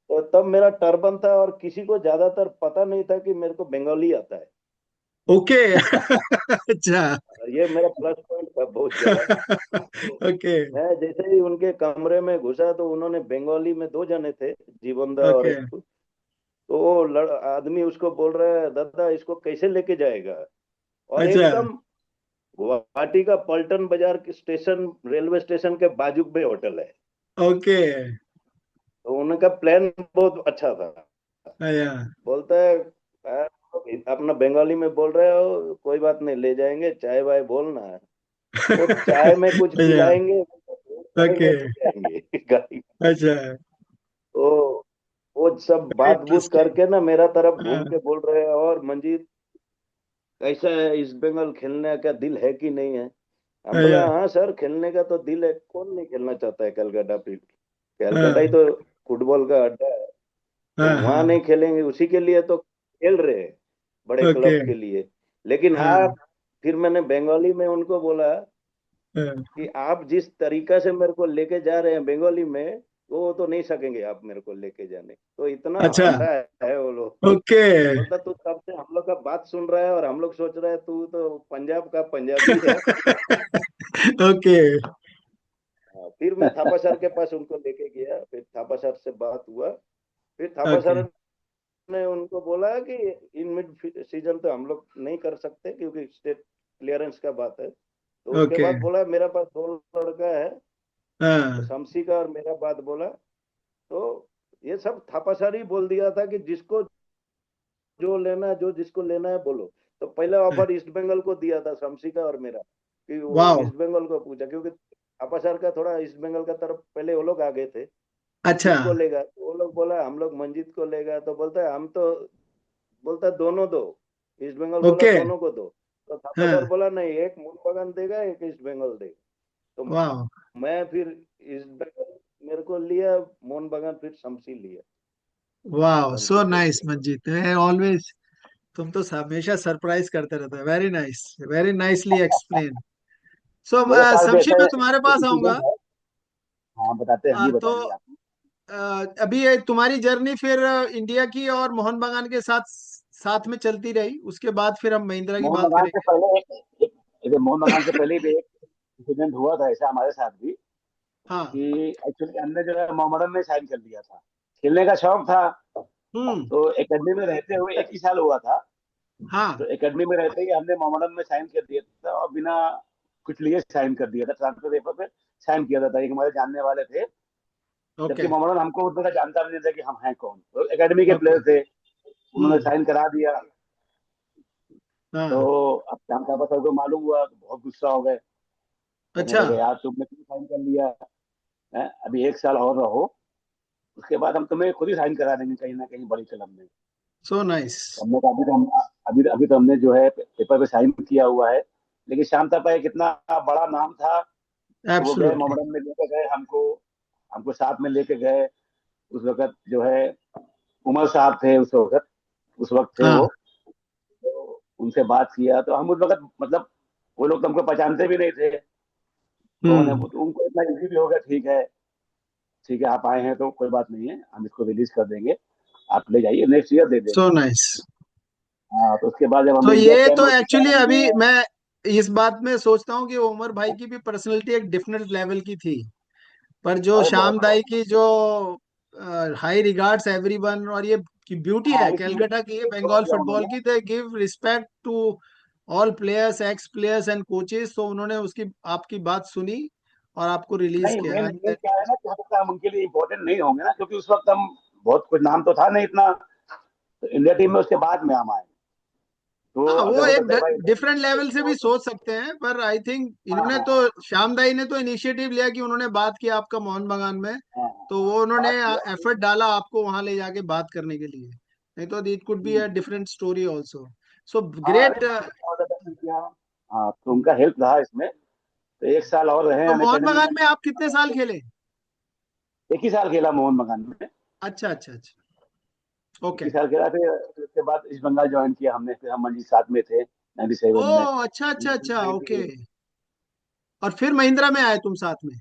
तो तब मेरा टर्बन था, और किसी को ज्यादातर पता नहीं था कि मेरे को बंगाली आता है। ओके। अच्छा। ये मेरा प्लस पॉइंट था बहुत ज्यादा। तो ओके। मैं जैसे ही उनके कमरे में घुसा, तो उन्होंने बंगाली में दो जने थे, जीवनदा और ओके। एक। तो वो आदमी उसको बोल रहा है, दादा इसको कैसे लेके जाएगा। और अच्छा। एकदम गुवाहाटी का पलटन बाजार के स्टेशन, रेलवे स्टेशन के बाजू में होटल है। ओके। तो उनका प्लान बहुत अच्छा था। अच्छा। बोलता है, "आ, अपना बंगाली में बोल रहे हो, कोई बात नहीं, ले जाएंगे, चाय वाय बोलना है। वो चाय में कुछ अच्छा। पिलाएंगे, ओके। करेंगे, ले जाएंगे गाड़ी। अच्छा। तो वो सब बात बूत इंटरेस्टिंग। करके ना मेरा तरफ घूम हाँ। के बोल रहे हैं, और मंजीत कैसा है, इस बंगाल खेलने का दिल है कि नहीं है। हम बोला अच्छा। हाँ सर, खेलने का तो दिल है, कौन नहीं खेलना चाहता है कलकत्ता फिर। कलकत्ता ही हाँ तो फुटबॉल का अड्डा है। तो हाँ वहां हाँ। नहीं खेलेंगे, उसी के लिए तो खेल रहे हैं, बड़े ओके। क्लब के लिए। लेकिन हाँ आप, फिर मैंने बंगाली में उनको बोला हाँ। कि आप जिस तरीका से मेरे को लेके जा रहे हैं बंगाली में, वो तो नहीं सकेंगे आप मेरे को लेके जाने। तो इतना अच्छा। हंसा है वो लोग। ओके। बोलता तू तब से हम लोग का बात सुन रहा है, और हम लोग सोच रहे हैं तू तो पंजाब का पंजाबी है। ओके। हाँ, फिर मैं थापा सर के पास उनको लेके गया, फिर थापा सर से बात हुआ। फिर थापा ओके। सर ने उनको बोला कि इन मिड सीजन तो हम लोग नहीं कर सकते, क्योंकि स्टेट क्लियरेंस का बात है। तो उसके ओके। बाद बोला मेरे पास दो लड़का है, हाँ। शमसी का और मेरा बात बोला। तो ये सब थापा सर ही बोल दिया था कि जिसको जो लेना है, जो जिसको लेना है बोलो। तो पहले ऑफर ईस्ट बंगाल को दिया था, शमसी का और मेरा, कि वो वाह। ईस्ट बंगाल को पूछा, क्योंकि थापा सर का थोड़ा ईस्ट बंगाल का तरफ पहले वो लोग आ गए थे। अच्छा। किसको लेगा, तो वो लोग बोला हम लोग मंजीत को लेगा। तो बोलता है हम तो, बोलता है दोनों दो। ईस्ट बंगाल बोला ओके। दोनों को दो। तो थापा सर हाँ। बोला नहीं, एक मोहन बागान देगा, एक ईस्ट बंगाल देगा। तो वाह। मैं फिर ईस्ट बंगाल मेरे को लिया, मोहन बागान फिर शमसी लिया। वाह, सो शमसी को नाइस लिया। मंजीत, ऑलवेज। तुम तो हमेशा सरप्राइज करते रहते हो। Very nice, very nicely explain. So मेरे साथ भी शमशी, ऐसा मैं तुम्हारे पास आऊंगा। इंसिडेंट है। हाँ बताते हैं, ये तो बताइए आप। अभी ये तुम्हारी जर्नी फिर इंडिया की और मोहन बागान के साथ साथ में चलती रही, उसके बाद फिर हम महिंद्रा की मोहन बात बागान से करेंगे। पहले मोहन बागान से पहले भी एक इंसिडेंट हुआ था ऐसा हमारे साथ भी, हाँ। कि एक्चुअली हमने जो है मोहम्मदन में साइन कर लिया था। खेलने का शौक था। हम्म। तो एकेडमी में रहते हुए एक ही साल हुआ था। हाँ। तो एकेडमी में रहते ही हमने मोहम्मदन में साइन कर दिया था, और बिना कुछ लिए साइन कर दिया था, ट्रांसफर पेपर पे साइन किया था। एक हमारे जानने वाले थे। ओके। जबकि मोहम्मदन हमको उतना जानता भी नहीं था कि हम हैं कौन, तो एकेडमी के ओके। प्लेयर थे। उन्होंने हम्म। साइन करा दिया। तो हाँ। अब शाम साहब सर को मालूम हुआ तो बहुत गुस्सा हो गए। कहने अच्छा। लगे यार तुमने क्यों साइन कर लिया है, अभी एक साल और रहो, उसके बाद हम तुम्हें खुद ही साइन करा देंगे कहीं ना कहीं बड़ी क्लब में। So nice. तो हमने कहा अभी तो हमने जो है पेपर पे साइन किया हुआ है। लेकिन शाम तक एक इतना बड़ा नाम था। तो वो गए एब्सोल्युटली। मोहम्मदन में लेके गए हमको। हमको साथ में लेके गए। उस वक्त जो है उमर साहब थे उस वक्त थे हाँ। वो। तो उनसे बात किया तो हम उस वक्त मतलब वो लोग तो हमको पहचानते भी नहीं थे। तो हम्म। उनको इतना इजी भी हो गया, ठीक है, ठीक है आप आए हैं तो कोई बात नहीं है, हम इसको रिलीज कर देंगे, आप ले जाइए, नेक्स्ट ईयर दे सो देंगे। नाइस। हाँ, तो उसके बाद जब तो हमने इंडिया ये कैंप तो में उसके एक्चुअली बाद अभी हमने। इस बात में सोचता हूँ कि उमर भाई की भी पर्सनैलिटी एक डिफरेंट लेवल की थी, पर जो अरे श्याम बहुत बहुत। दाई की जो हाई रिगार्ड्स एवरीवन, और ये की ब्यूटी हाँ है इसलिए कलकत्ता की, छोड़ बंगाल दिया फुटबॉल उन्होंने। की, they give respect to all players, ex players and coaches. तो उन्होंने उसकी आपकी बात सुनी और आपको रिलीज नहीं किया। मेन मेन क्या है ना कि हो सकता है हम उनके लिए इम्पोर्टेंट नहीं होंगे ना, क्योंकि उस वक्त हम बहुत कुछ नाम तो था नहीं इतना, तो इंडिया टीम में उसके बाद में हम आए। तो हाँ, अगर वो होता एक तो भाई डिफरेंट लेवल से भी तो, सोच सकते हैं, पर आई थिंक हाँ इन्होंने तो, हाँ श्याम दाई ने तो इनिशिएटिव लिया कि उन्होंने बात किया आपका मोहन बागान में, हाँ, तो वो उन्होंने बात किया। एफर्ट डाला आपको वहां ले जाके बात करने के लिए। नहीं तो it could be a hmm, different story also. So हाँ अरे ग्रेट। बहुत ज्यादा help किया। हाँ तो उनका हेल्प रहा इसमें। तो एक साल और रहे तो हम मोहन एकेडमी में। बागान में आप कितने साल खेले? एक ही साल खेला मोहन बगान में। अच्छा अच्छा अच्छा। एक ओके। ही साल खेला, फिर उसके बाद ईस्ट बंगाल ज्वाइन किया हमने, फिर हम मंजी साथ में थे ओ 97 में। अच्छा अच्छा अच्छा, ओके। 98 और फिर महिंद्रा में आए तुम साथ में?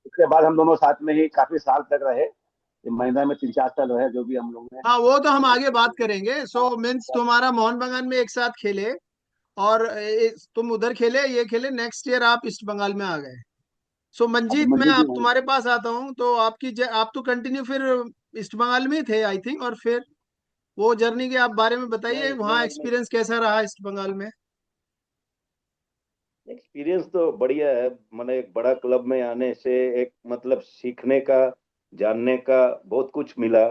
उसके बाद हम दोनों साथ में ही काफी साल तक रहे। ये महिंद्रा में 3-4 साल रहे जो भी हम लोग ने। हाँ, वो तो हम आगे बात करेंगे। सो मीन्स तुम्हारा मोहन बागान में एक साथ खेले, और तुम उधर खेले, ये खेले, नेक्स्ट ईयर आप ईस्ट बंगाल में आ गए। सो अब मंजीत, मैं मंजी भी आप वहीं। तुम्हारे पास आता हूँ, तो आप तो कंटिन्यू फिर ईस्ट बंगाल में ही थे आई थिंक, और फिर वो जर्नी के आप बारे में बताइए, नहीं वहाँ नहीं नहीं, एक्सपीरियंस कैसा रहा ईस्ट बंगाल में? एक्सपीरियंस तो बढ़िया है। मैंने एक बड़ा क्लब में आने से एक मतलब सीखने का, जानने का बहुत कुछ मिला,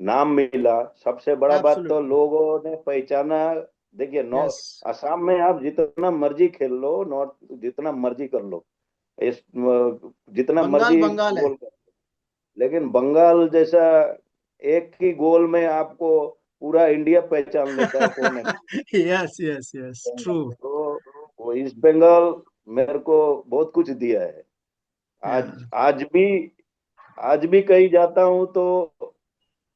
नाम मिला। सबसे बड़ा बात तो एब्सोल्युटली। लोगों ने पहचाना। देखिए, यस। नॉर्थ असम में आप जितना मर्जी खेल लो, नॉर्थ जितना मर्जी कर लो, इस जितना बंगाल मर्जी बंगाल है। गोल कर, लेकिन बंगाल जैसा एक ही गोल में आपको पूरा इंडिया पहचान लेता है कौन है। Yes yes yes, true. तो वो ईस्ट बंगाल मेरे को बहुत कुछ दिया है। आज आज भी आज भी कहीं जाता हूँ तो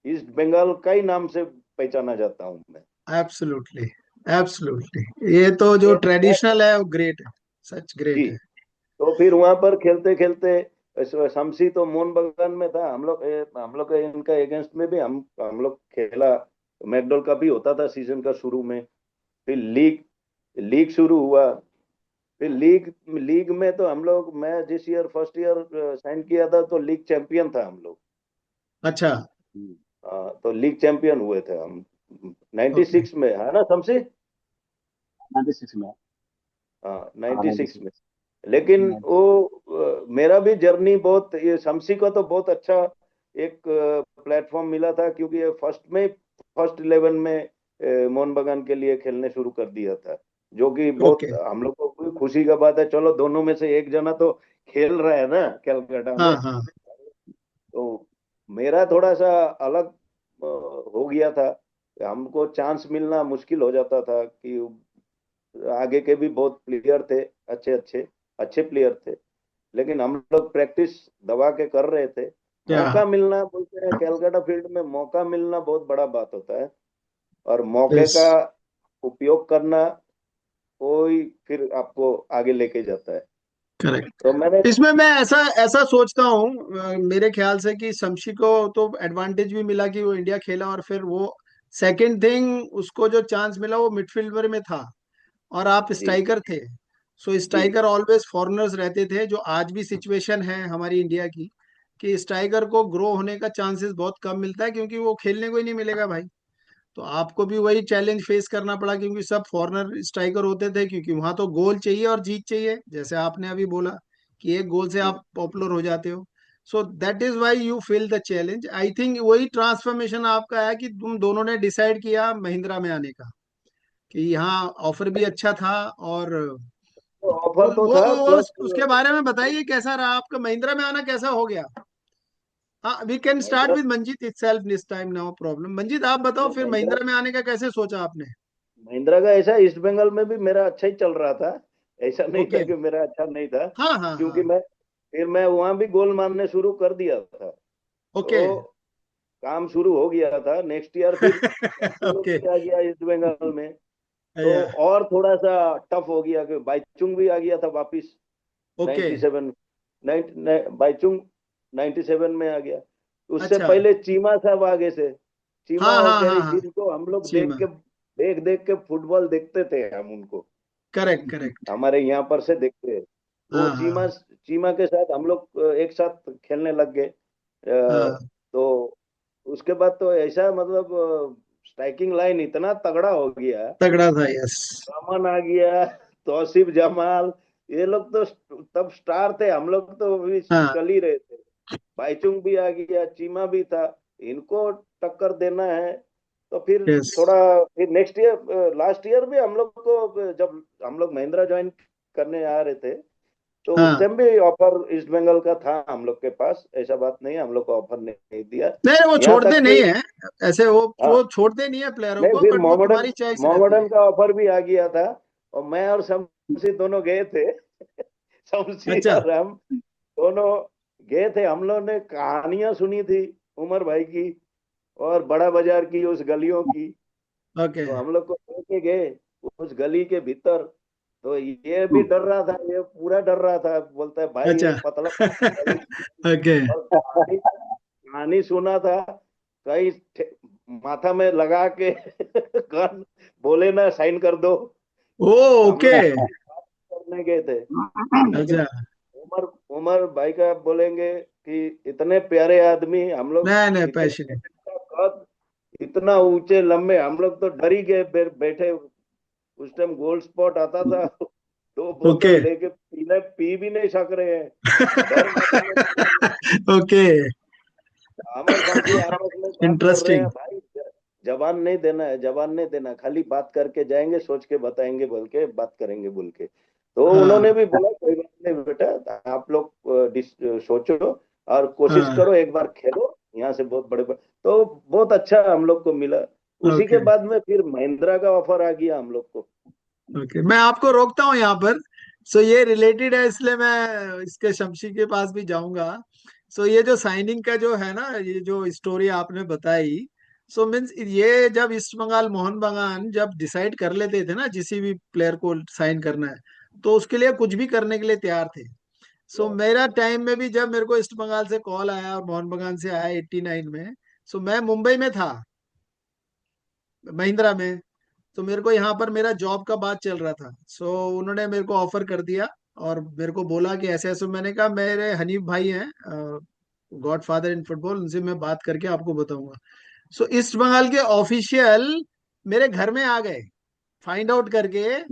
ईस्ट बंगाल का ही नाम से पहचाना जाता हूँ मैं। एब्सोल्युटली एब्सोल्युटली, ये तो जो ये ट्रेडिशनल है वो ग्रेट है, सच जी। ग्रेट है। तो फिर वहां पर खेलते खेलते शमसी तो मोहन बागान में था। हम लोग इनका अगेंस्ट में भी हम लोग खेला। मैकडॉल का भी होता था सीजन का शुरू में। फिर लीग लीग शुरू हुआ। फिर लीग लीग में तो हम लोग, मैं जिस ईयर फर्स्ट ईयर साइन किया था तो लीग चैंपियन था हम लोग। अच्छा। तो लीग चैंपियन हुए थे हम ओके। 96 में, है ना शमसी? 96 में। हाँ, हाँ 96 96 में। लेकिन में। वो मेरा भी जर्नी बहुत, ये शमसी को तो बहुत अच्छा एक प्लेटफॉर्म मिला था, क्योंकि ये फर्स्ट 11 में मोहन बागान के लिए खेलने शुरू कर दिया था। जो कि बहुत ओके। हम लोग को भी खुशी का बात है, चलो दोनों में से एक जना तो खेल रहा है ना कलकत्ता हाँ में। हाँ। तो मेरा थोड़ा सा अलग हो गया था। हमको चांस मिलना मुश्किल हो जाता था कि आगे के भी बहुत प्लेयर थे, अच्छे अच्छे अच्छे प्लेयर थे। लेकिन हम लोग प्रैक्टिस दबा के कर रहे थे। क्या? मौका मिलना, बोलते हैं कैलकाटा फील्ड में मौका मिलना बहुत बड़ा बात होता है। और मौके यस। का उपयोग करना, कोई फिर आपको आगे लेके जाता है। करेक्ट। तो मैंने इसमें मैं ऐसा ऐसा सोचता हूँ, मेरे ख्याल से कि शमशी को तो एडवांटेज भी मिला कि वो इंडिया खेला, और फिर वो सेकंड थिंग, उसको जो चांस मिला वो मिडफील्डर में था, और आप जी स्ट्राइकर थे। सो जी स्ट्राइकर ऑलवेज फॉरेनर्स रहते थे, जो आज भी सिचुएशन है हमारी इंडिया की, कि स्ट्राइकर को ग्रो होने का चांसेस बहुत कम मिलता है, क्योंकि वो खेलने को ही नहीं मिलेगा भाई। तो आपको भी वही चैलेंज फेस करना पड़ा, क्योंकि सब फॉरेनर स्ट्राइकर होते थे, क्योंकि वहां तो गोल चाहिए और जीत चाहिए, जैसे आपने अभी बोला कि एक गोल से जी। आप पॉपुलर हो जाते हो। So that is why you feel the challenge. I think वही ट्रांसफॉर्मेशन आपका है कि तुम दोनों ने डिसाइड किया महिंद्रा में आने का, कि यहाँ ऑफर भी अच्छा था, और तो ऑफर तो था, प्लस उसके बारे में बताइए, कैसा रहा आपका महिंद्रा में आना, कैसा हो गया? हाँ, we can start Mahindra with Manjeet itself this time, no problem. Manjeet आप बताओ, फिर महिंद्रा महिंद्रा में आने का कैसे सोचा आपने? महिंद्रा का ऐसा, ईस्ट बंगाल में भी मेरा अच्छा ही चल रहा था। ऐसा नहीं था ओके। कि मेरा अच्छा नहीं था। हाँ हाँ क्योंकि हाँ। मैं वहां भी गोल मारने शुरू कर दिया था। ओके। तो काम शुरू हो गया था। नेक्स्ट ईयर फिर ओके। भी आ गया ईस्ट बंगाल में। तो या। और थोड़ा सा टफ हो गया कि बाईचुंग भी आ गया था वापिस। ओके। 97 बाईचुंग 97 में आ गया। उससे अच्छा। पहले चीमा साहब आगे से, चीमा हाँ और हाँ हाँ कैरी, हाँ। जिनको हम लोग चीमा। देख देख के फुटबॉल देखते थे हम उनको। Correct correct. हमारे यहाँ पर से देखते हैं। तो हाँ चीमा हाँ चीमा के साथ हम लोग एक साथ खेलने लग गए। हाँ। तो उसके बाद तो ऐसा मतलब स्ट्राइकिंग लाइन इतना तगड़ा हो गया। तगड़ा था, यस। रमन आ गया, तौसीफ जमाल, ये लोग तो तब स्टार थे, हम लोग तो अभी हाँ, चल ही रहे थे। बाईचुंग भी आ गया, चीमा भी था। इनको टक्कर देना है तो फिर यस। थोड़ा, फिर नेक्स्ट ईयर लास्ट ईयर भी हम लोग को, जब हम लोग महिंद्रा ज्वाइन करने आ रहे थे, तो उस हाँ, टाइम भी ऑफर ईस्ट बंगाल का था हम लोग के पास। ऐसा बात नहीं है, हम लोग को ऑफर नहीं दिया। नहीं वो यहाँ छोड़ते तक नहीं कि है, ऐसे वो हाँ, छोड़ते नहीं है प्लेयरों नहीं को, फिर बट वो मोहम्मदन तुम्हारी चॉइस रहती मोहम्मदन है। का ऑफर भी आ गया था, और मैं और शमसी दोनों गए थे। शमसी अच्छा। और हम दोनों गए थे। हम लोग ने कहानियां सुनी थी उमर भाई की और बड़ा बाजार की, उस गलियों की। ओके। तो हम लोग को लेके गए उस गली के भीतर। तो ये भी डर रहा था, ये पूरा डर रहा था, बोलता है भाई ये अच्छा। पतला गली। ओके। और कहानी कहानी सुना था कहीं माथा में लगा के गन, बोले ना साइन कर दो। ओ, तो हम ओके। लोग करने गए थे, लेकिन अच्छा। उमर उमर भाई का बोलेंगे कि इतने प्यारे आदमी हम लोग, नहीं नहीं, इतने पैशनेट। कद, इतना ऊंचे लंबे, हम लोग तो डर ही गए बैठे। उस टाइम गोल्ड स्पॉट आता था, दो ओके। बोतल लेके पीने, पी भी नहीं सक रहे हैं, डर मारे में पी रहे हैं। ओके। हम और शमसी आपस में बात कर रहे हैं, इंटरेस्टिंग। भाई जबान नहीं देना है, जबान नहीं देना, खाली बात करके जाएंगे, सोच के बताएंगे, बोल के बात करेंगे बोल के। तो उन्होंने हाँ भी बोला कोई बात नहीं बेटा, आप लोग सोचो और कोशिश हाँ। करो, एक बार खेलो, यहाँ से बहुत बड़े बड़े। तो बहुत अच्छा हम लोग को मिला। उसी के ओके बाद में फिर महिंद्रा का ऑफर आ गया हम लोग को। ओके, मैं आपको रोकता हूँ यहाँ पर। सो ये रिलेटेड है, इसलिए मैं इसके शमशी के पास भी जाऊंगा। सो ये जो साइनिंग का जो है ना, ये जो स्टोरी आपने बताई, सो मीन्स ये जब ईस्ट बंगाल मोहन बगान जब डिसाइड कर लेते थे ना किसी भी प्लेयर को साइन करना है, तो उसके लिए कुछ भी करने के लिए तैयार थे। सो मेरा टाइम में भी जब मेरे को ईस्ट बंगाल से कॉल आया और मोहन बगान से आया 89 में, सो मैं मुंबई में था, महिंद्रा में। तो मेरे को यहाँ पर मेरा जॉब का बात चल रहा था, सो उन्होंने मेरे को ऑफर कर दिया और मेरे को बोला कि ऐसे ऐसे। मैंने कहा मेरे हनीफ भाई हैं, गॉड फादर इन फुटबॉल, उनसे मैं बात करके आपको बताऊंगा। सो ईस्ट बंगाल के ऑफिशियल मेरे घर में आ गए, फाइंड आउट करके।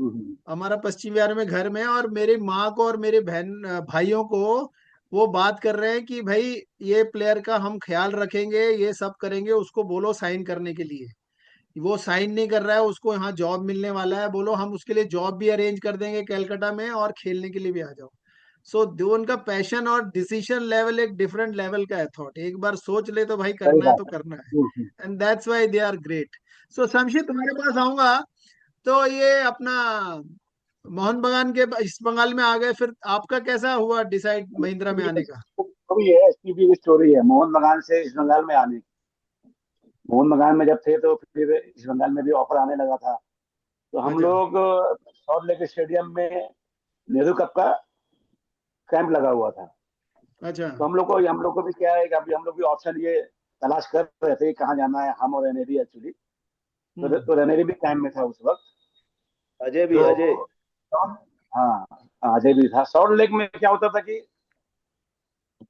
हमारा पश्चिम बिहार में घर में, और मेरी माँ को और मेरे बहन भाइयों को वो बात कर रहे हैं कि भाई ये प्लेयर का हम ख्याल रखेंगे, ये सब करेंगे, उसको बोलो साइन करने के लिए। वो साइन नहीं कर रहा है, उसको यहाँ जॉब मिलने वाला है, बोलो हम उसके लिए जॉब भी अरेंज कर देंगे कलकत्ता में, और खेलने के लिए भी आ जाओ। सो दो उनका पैशन और डिसीजन लेवल एक डिफरेंट लेवल का है। थॉट एक बार सोच ले तो भाई सही करना है बात तो है। करना है, and that's why they are great. So Shamshi तुम्हारे पास आऊंगा। तो ये अपना मोहन बगान के इस बंगाल में आ गए, फिर आपका कैसा हुआ डिसाइड महिंद्रा में आने का? स्टोरी है, इसकी भी स्टोरी है मोहन बगान से इस बंगाल में आने की। मोहन बगान में जब थे तो फिर इस बंगाल में भी ऑफर आने लगा था। तो हम अच्छा लोग सॉल्ट लेक स्टेडियम में नेहरू कप का कैंप लगा हुआ था। अच्छा। तो हम लोग को भी क्या है कि अभी हम लोग भी ऑप्शन ये तलाश कर रहे थे कि कहाँ जाना है, हम और रनेरी एक्चुअली। हम्म। तो रनेरी भी कैंप में था उस वक्त। अजय भी, तो अजय। हाँ, अजय भी था। सॉल्ट लेक में क्या होता था कि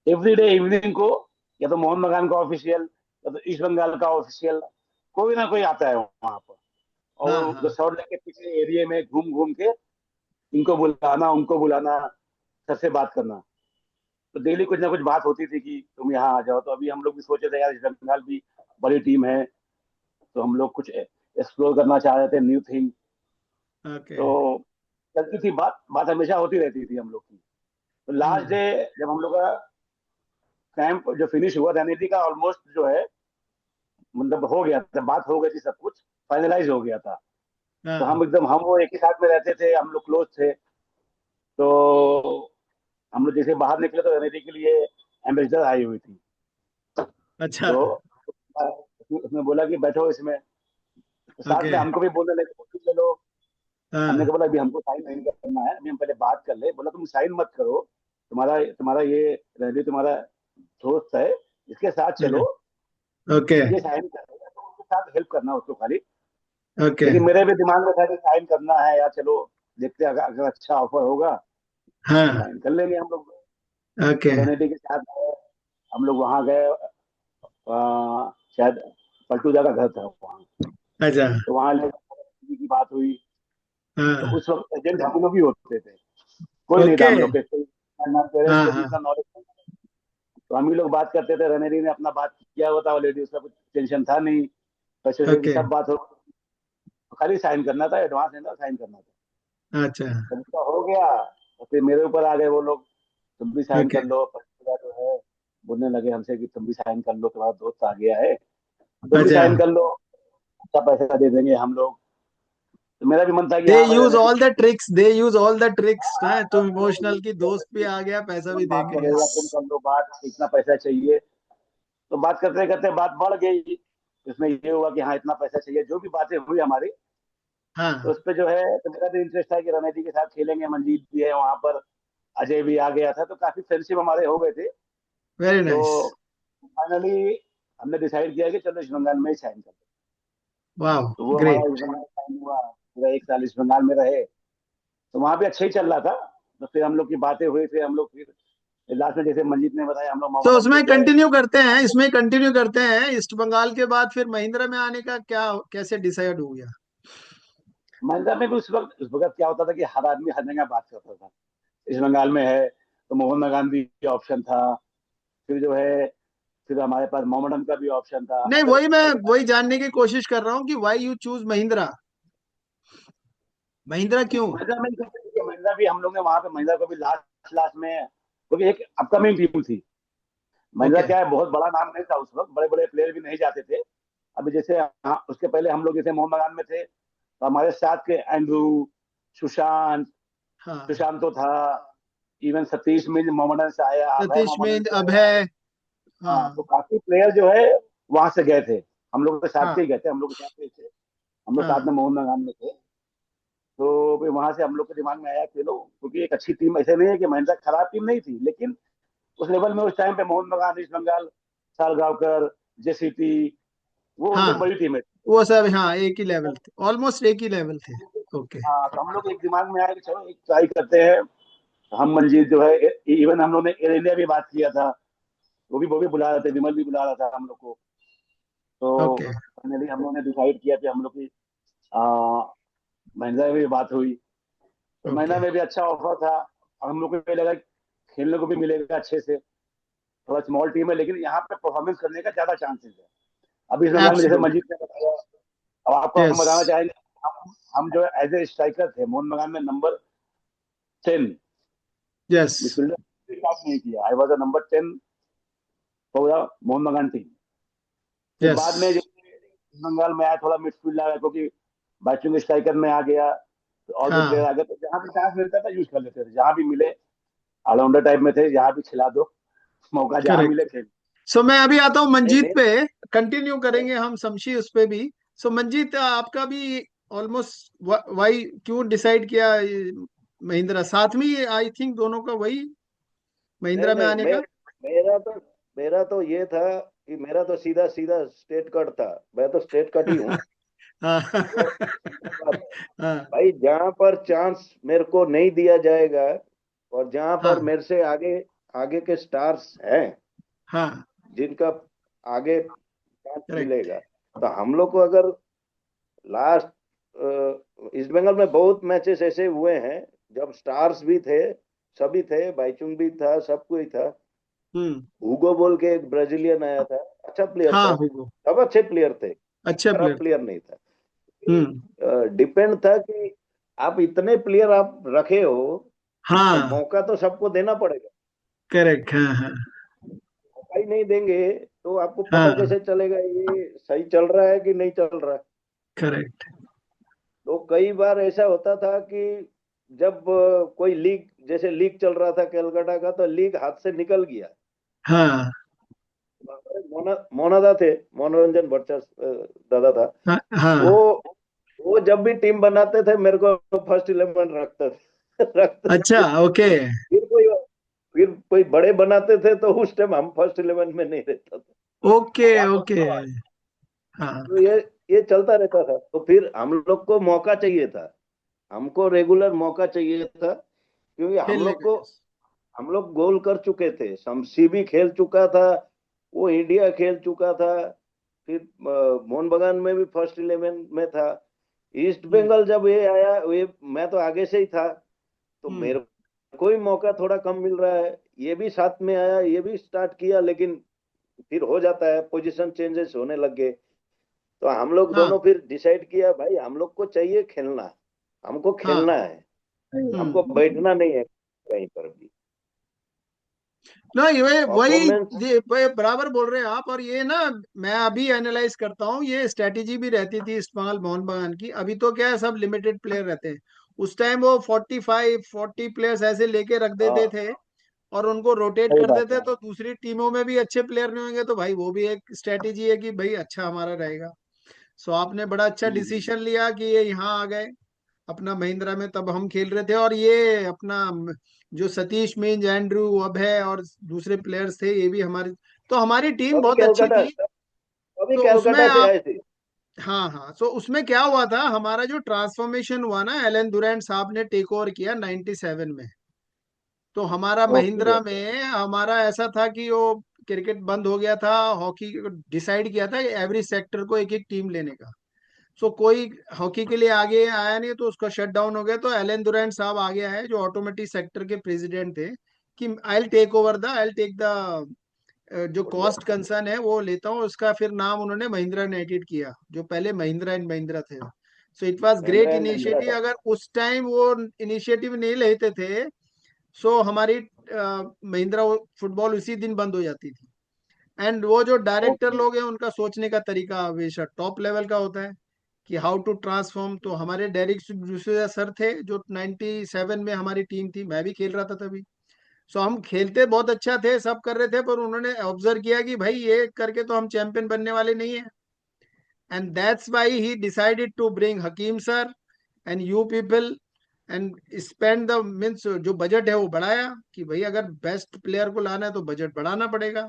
एवरी डे इवनिंग को या तो मोहन बगान का ऑफिशियल या तो ईस्ट बंगाल का ऑफिशियल कोई ना कोई आता है वहां पर। हाँ और हाँ। सॉल्ट लेक के पीछे एरिया में घूम घूम के इनको बुलाना, उनको बुलाना, सबसे बात करना। तो डेली कुछ ना कुछ बात होती थी कि तुम यहाँ आ जाओ। तो अभी हम लोग भी सोचे थे यार ईस्ट बंगाल भी बड़ी टीम है, तो हम लोग कुछ एक्सप्लोर करना चाह रहे थे, न्यू थिंग। ओके। तो चलती थी बात, बात हमेशा होती रहती थी हम लोग की। तो लास्ट हम्म। डे जब हम लोग का कैंप जो फिनिश हुआ था, नीति का ऑलमोस्ट जो है मतलब हो गया था, बात हो गई थी, सब कुछ फाइनलाइज हो गया था। तो हाँ हम वो एक ही साथ में रहते थे, हम लोग क्लोज थे। तो हम लोग जैसे बाहर निकले तो रणनीति के लिए एम्बेसडर आई हुई थी। अच्छा। तो उसने बोला कि बैठो इसमें। तो साथ ओके। में हमको भी बोलने लगे कि चलो। हमने हाँ कहा बोला अभी हमको साइन नहीं करना है, अभी हम पहले बात कर ले। बोला तुम साइन मत करो, तुम्हारा तुम्हारा ये रणनीति तुम्हारा दोस्त है, इसके साथ चलो। ओके ये साइन करेगा तो उसके साथ हेल्प करना उसको खाली। ओके। लेकिन मेरे भी दिमाग में था कि साइन करना है यार, चलो देखते हैं, अगर अच्छा ऑफर होगा हाँ। तो साइन कर लेंगे हम लोग। ओके। तो रणनीति के साथ हम लोग वहां गए। शायद पलटूदा का घर था वहाँ। अच्छा। तो वहां की बात हुई। तो हाँ। उस वक्त एजेंट हम लोग ही होते थे, कोई नहीं था ओके। हम लोग के, ना पेरेंट्स हाँ को भी हाँ। इतना नॉलेज। तो हम ही लोग बात करते थे, रणनीति ने अपना बात किया हुआ था ऑलरेडी, उसका कुछ टेंशन था नहीं। पैसे वैसे की ओके। सब बात हो, तो खाली साइन करना था, एडवांस देना, साइन करना था। अच्छा। जब उसका हो गया तो फिर मेरे ऊपर आ गए वो लोग, तुम भी साइन ओके। कर लो। पलटूदा जो है बोलने लगे हमसे कि तुम भी साइन कर लो, तुम्हारा दोस्त आ गया है, तुम भी अच्छा। साइन कर लो, अच्छा पैसा दे देंगे हम लोग। तो मेरा भी मन था कि दे हाँ भाई यूज रणनीति all the tricks, they use all the tricks ना, तुम इमोशनल की दोस्त भी आ गया, पैसा भी तुम दे बात के। करेगा, तुम कर लो बात, इतना पैसा चाहिए। तो बात करते करते बात बढ़ गई। इसमें ये हुआ कि हाँ इतना पैसा चाहिए, जो भी बातें हुई हमारी। तो हाँ। उस पर जो है, तो मेरा भी इंटरेस्ट था कि रणनीति के साथ खेलेंगे, मंजीत भी है वहां पर, अजय भी आ गया था, तो काफी फ्रेंडशिप हमारे हो गए थे। वेरी तो नाइस। फाइनली हमने डिसाइड किया कि चलो ईस्ट बंगाल में ही साइन कर लो। वाह। तो वो हमारा ईस्ट ग्रेट। बंगाल साइन हुआ, पूरा 1 साल ईस्ट बंगाल में रहे। तो वहां पे अच्छा ही चल रहा था। तो फिर हम लोग की बातें हुई, फिर हम लोग फिर लास्ट में जैसे मंजीत ने बताया, हम लोग तो मोहम्मदन पे उसमें गए। कंटिन्यू करते हैं, इसमें कंटिन्यू करते हैं, ईस्ट बंगाल के बाद फिर महिंद्रा में आने का क्या, कैसे डिसाइड हो गया? महिंद्रा में भी उस वक्त क्या होता था कि हर आदमी हर जगह बात करता था। इस बंगाल में है तो मोहन गांधी का ऑप्शन था, फिर जो है, फिर हमारे पास मोहम्मदन का भी ऑप्शन था। नहीं, अगर वही मैं वही जानने की कोशिश कर रहा हूँ कि why you choose Mahindra, Mahindra क्यों? महिंद्रा में महिंद्रा भी हम लोग ने वहां पे महिंद्रा को भी लास्ट लास्ट में, क्योंकि एक अपकमिंग टीम थी। महिंद्रा ओके। क्या है, बहुत बड़ा नाम नहीं था उस वक्त, बड़े बड़े प्लेयर भी नहीं जाते थे। अभी जैसे हाँ, उसके पहले हम लोग जैसे मोहम्मदान में थे, तो हमारे साथ के एंड्रू, सुशांत, हाँ। सुशांत तो था, इवन सतीश में मोहम्मदन से आया, अभय सतीश मोहम्मदन में से आया। अभय। हाँ, तो हाँ। काफी प्लेयर जो है वहां से गए थे, हम लोग के साथ हाँ। के ही गए थे, हम लोग के साथ के थे, हम लोग साथ हाँ। में मोहन में थे। तो फिर वहां से हम लोग के दिमाग में आया कि लो, क्योंकि एक अच्छी टीम, ऐसे नहीं है कि महिंद्रा खराब टीम नहीं थी, लेकिन उस लेवल में उस टाइम पे मोहन बगान, ईस्ट बंगाल, सालगांवकर, जेसीटी, वो उनसे हाँ। बड़ी टीम है। वो सब हाँ एक ही लेवल थे, ऑलमोस्ट एक ही लेवल थे। ओके। हाँ, तो हम लोग एक दिमाग में आया कि चलो एक ट्राई करते हैं। हम मंजीत जो है, इवन हम लोग ने एयर इंडिया भी बात किया था, वो भी बुला रहे थे, विमल भी बुला रहा था हम लोग को। तो ओके। फाइनली हम लोग ने डिसाइड किया कि हम लोग की महिंद्रा में भी बात हुई। तो महिंद्रा ओके। में भी अच्छा ऑफर था, और हम लोग को ये लगा कि खेलने को भी मिलेगा अच्छे से। थोड़ा स्मॉल टीम है, लेकिन यहाँ पे परफॉर्मेंस करने का ज्यादा चांसेस है। अभी इस बंगाल में जैसे एब्सोल्युटली। मंजीत ने बताया, अब आपको हम यस। बताना चाहेंगे, हम जो है एज ए स्ट्राइकर थे मोहन बगान में, नंबर 10 यस। मिडफील्डर स्टार्ट नहीं किया, I was a number 10 for the Mohan बगान टीम। फिर यस। बाद में जब बंगाल में आया, थोड़ा मिडफील्ड आया, क्योंकि बैटिंग स्ट्राइकर में आ गया, तो और भी प्लेयर हाँ। आ गए, तो जहाँ भी चांस मिलता था यूज कर लेते थे, जहाँ भी मिले। ऑलराउंडर टाइप में थे, जहाँ भी खिला दो, मौका जहाँ मिले करेक्ट। खेल। सो मैं अभी आता हूँ नहीं मंजीत मैं पे, कंटिन्यू करेंगे हम शमशी उस पे भी। सो मंजीत आपका भी ऑलमोस्ट वाई क्यों डिसाइड किया महिंद्रा साथ में, आई थिंक दोनों का वही नहीं महिंद्रा में नहीं आने मैं का? मेरा तो मेरा तो ये था कि मेरा तो सीधा सीधा स्टेट कट था। मैं तो स्टेट कट ही हूँ। हाँ। तो सीधी बात है हाँ। भाई, जहां पर चांस मेरे को नहीं दिया जाएगा और जहां पर हाँ। मेरे से आगे आगे के स्टार्स हैं हाँ। जिनका आगे चांस करेक्ट। मिलेगा, तो हम लोग को अगर लास्ट ईस्ट बंगाल में बहुत मैचेस ऐसे हुए हैं जब स्टार्स भी थे, सभी थे, बाईचुंग भी था, सब कोई था। हम्म। हुगो बोल के एक ब्राजीलियन आया था, अच्छा प्लेयर हाँ था, हुगो। सब अच्छे प्लेयर थे, अच्छा खराब प्लेयर। प्लेयर नहीं था। हम्म। डिपेंड था कि आप इतने प्लेयर आप रखे हो, तो हाँ। मौका तो सबको देना पड़ेगा। करेक्ट। हाँ हाँ। मौका ही नहीं देंगे तो आपको पता हाँ। कैसे चलेगा ये सही चल रहा है कि नहीं चल रहा है। करेक्ट। तो कई बार ऐसा होता था कि जब कोई लीग, जैसे लीग चल रहा था कलकत्ता का, तो लीग हाथ से निकल गया। हाँ। मोनादा थे, मनोरंजन भट्टाचार्य दादा था। हाँ। वो हाँ। वो जब भी टीम बनाते थे मेरे को फर्स्ट 11 रखते थे रखते अच्छा। थे। ओके। फिर कोई बड़े बनाते थे तो उस टाइम हम फर्स्ट 11 में नहीं रहता था। ओके। अब आप ओके। बताओ, हाँ। तो ये चलता रहता था, तो फिर हम लोग को मौका चाहिए था। हमको रेगुलर मौका चाहिए था, क्योंकि खेलने का। यस। हम लोग गोल कर चुके थे, शमसी भी खेल चुका था, वो इंडिया खेल चुका था, फिर मोहन बगान में भी फर्स्ट 11 में था। ईस्ट हम्म। बंगाल जब ये आया, ये मैं तो आगे से ही था, तो हम्म। मेरे को ही मौका थोड़ा कम मिल रहा है। ये भी साथ में आया, ये भी स्टार्ट किया, लेकिन फिर हो जाता है, पोजीशन चेंजेस होने लग गए। तो हम लोग हाँ। दोनों फिर डिसाइड किया, भाई हम लोग को चाहिए खेलना, हमको हाँ। खेलना है, हमको हम्म। बैठना नहीं है कहीं पर भी। ना ये वही परफॉर्मेंस। ये बराबर बोल रहे हैं आप। और ये ना, मैं अभी एनालाइज करता हूँ, ये स्ट्रेटेजी भी रहती थी इस्तेमाल मोहन बगान की। अभी तो क्या है, सब लिमिटेड प्लेयर रहते हैं। उस टाइम वो 45-40 प्लेयर्स ऐसे लेके रख देते हाँ, थे और उनको रोटेट सही कर बात देते। है। तो दूसरी टीमों में भी अच्छे प्लेयर नहीं होंगे, तो भाई वो भी एक स्ट्रेटेजी है कि भाई अच्छा हमारा रहेगा। सो आपने बड़ा अच्छा हम्म। डिसीजन लिया कि ये यहाँ आ गए अपना महिंद्रा में। तब हम खेल रहे थे, और ये अपना जो सतीश मींज, एंड्रू, अभय और दूसरे प्लेयर्स थे, ये भी हमारे। तो हमारी टीम अभी बहुत अच्छी कैलकाटा थी। अभी तो उसमें कैलकाटा से आप, आए थे। हाँ हाँ, तो उसमें क्या हुआ था, हमारा जो ट्रांसफॉर्मेशन हुआ ना, एलन दुरैंड साहब ने टेक ओवर किया 97 में। तो हमारा ओके। महिंद्रा में हमारा ऐसा था कि वो क्रिकेट बंद हो गया था, हॉकी डिसाइड किया था एवरी सेक्टर को एक एक टीम लेने का। सो कोई हॉकी के लिए आगे आया नहीं, तो उसका शट डाउन हो गया। तो एलन दुरैंड साहब आ गया है, जो ऑटोमेटिक सेक्टर के प्रेसिडेंट थे, कि आई टेक द जो कॉस्ट कंसर्न है वो लेता हूँ। उसका फिर नाम उन्होंने महिंद्रा यूनाइटेड किया, जो पहले महिंद्रा एंड महिंद्रा थे। So it was Mahindra great and Mahindra initiative. था। अगर उस टाइम वो इनिशिएटिव नहीं लेते थे, सो हमारी महिंद्रा फुटबॉल उसी दिन बंद हो जाती थी। एंड वो जो डायरेक्टर ओके। लोग हैं, उनका सोचने का तरीका हमेशा टॉप लेवल का होता है, कि हाउ टू ट्रांसफॉर्म। तो हमारे डेरिक डिसूजा सर थे, जो 97 में हमारी टीम थी, मैं भी खेल रहा था तभी। सो हम खेलते बहुत अच्छा थे, सब कर रहे थे, पर उन्होंने ऑब्जर्व किया कि भाई ये करके तो हम चैंपियन बनने वाले नहीं है। And that's why he decided to bring Hakim sir and you people, and spend the means जो बजट है वो बढ़ाया, कि भाई अगर बेस्ट प्लेयर को लाना है तो बजट बढ़ाना पड़ेगा।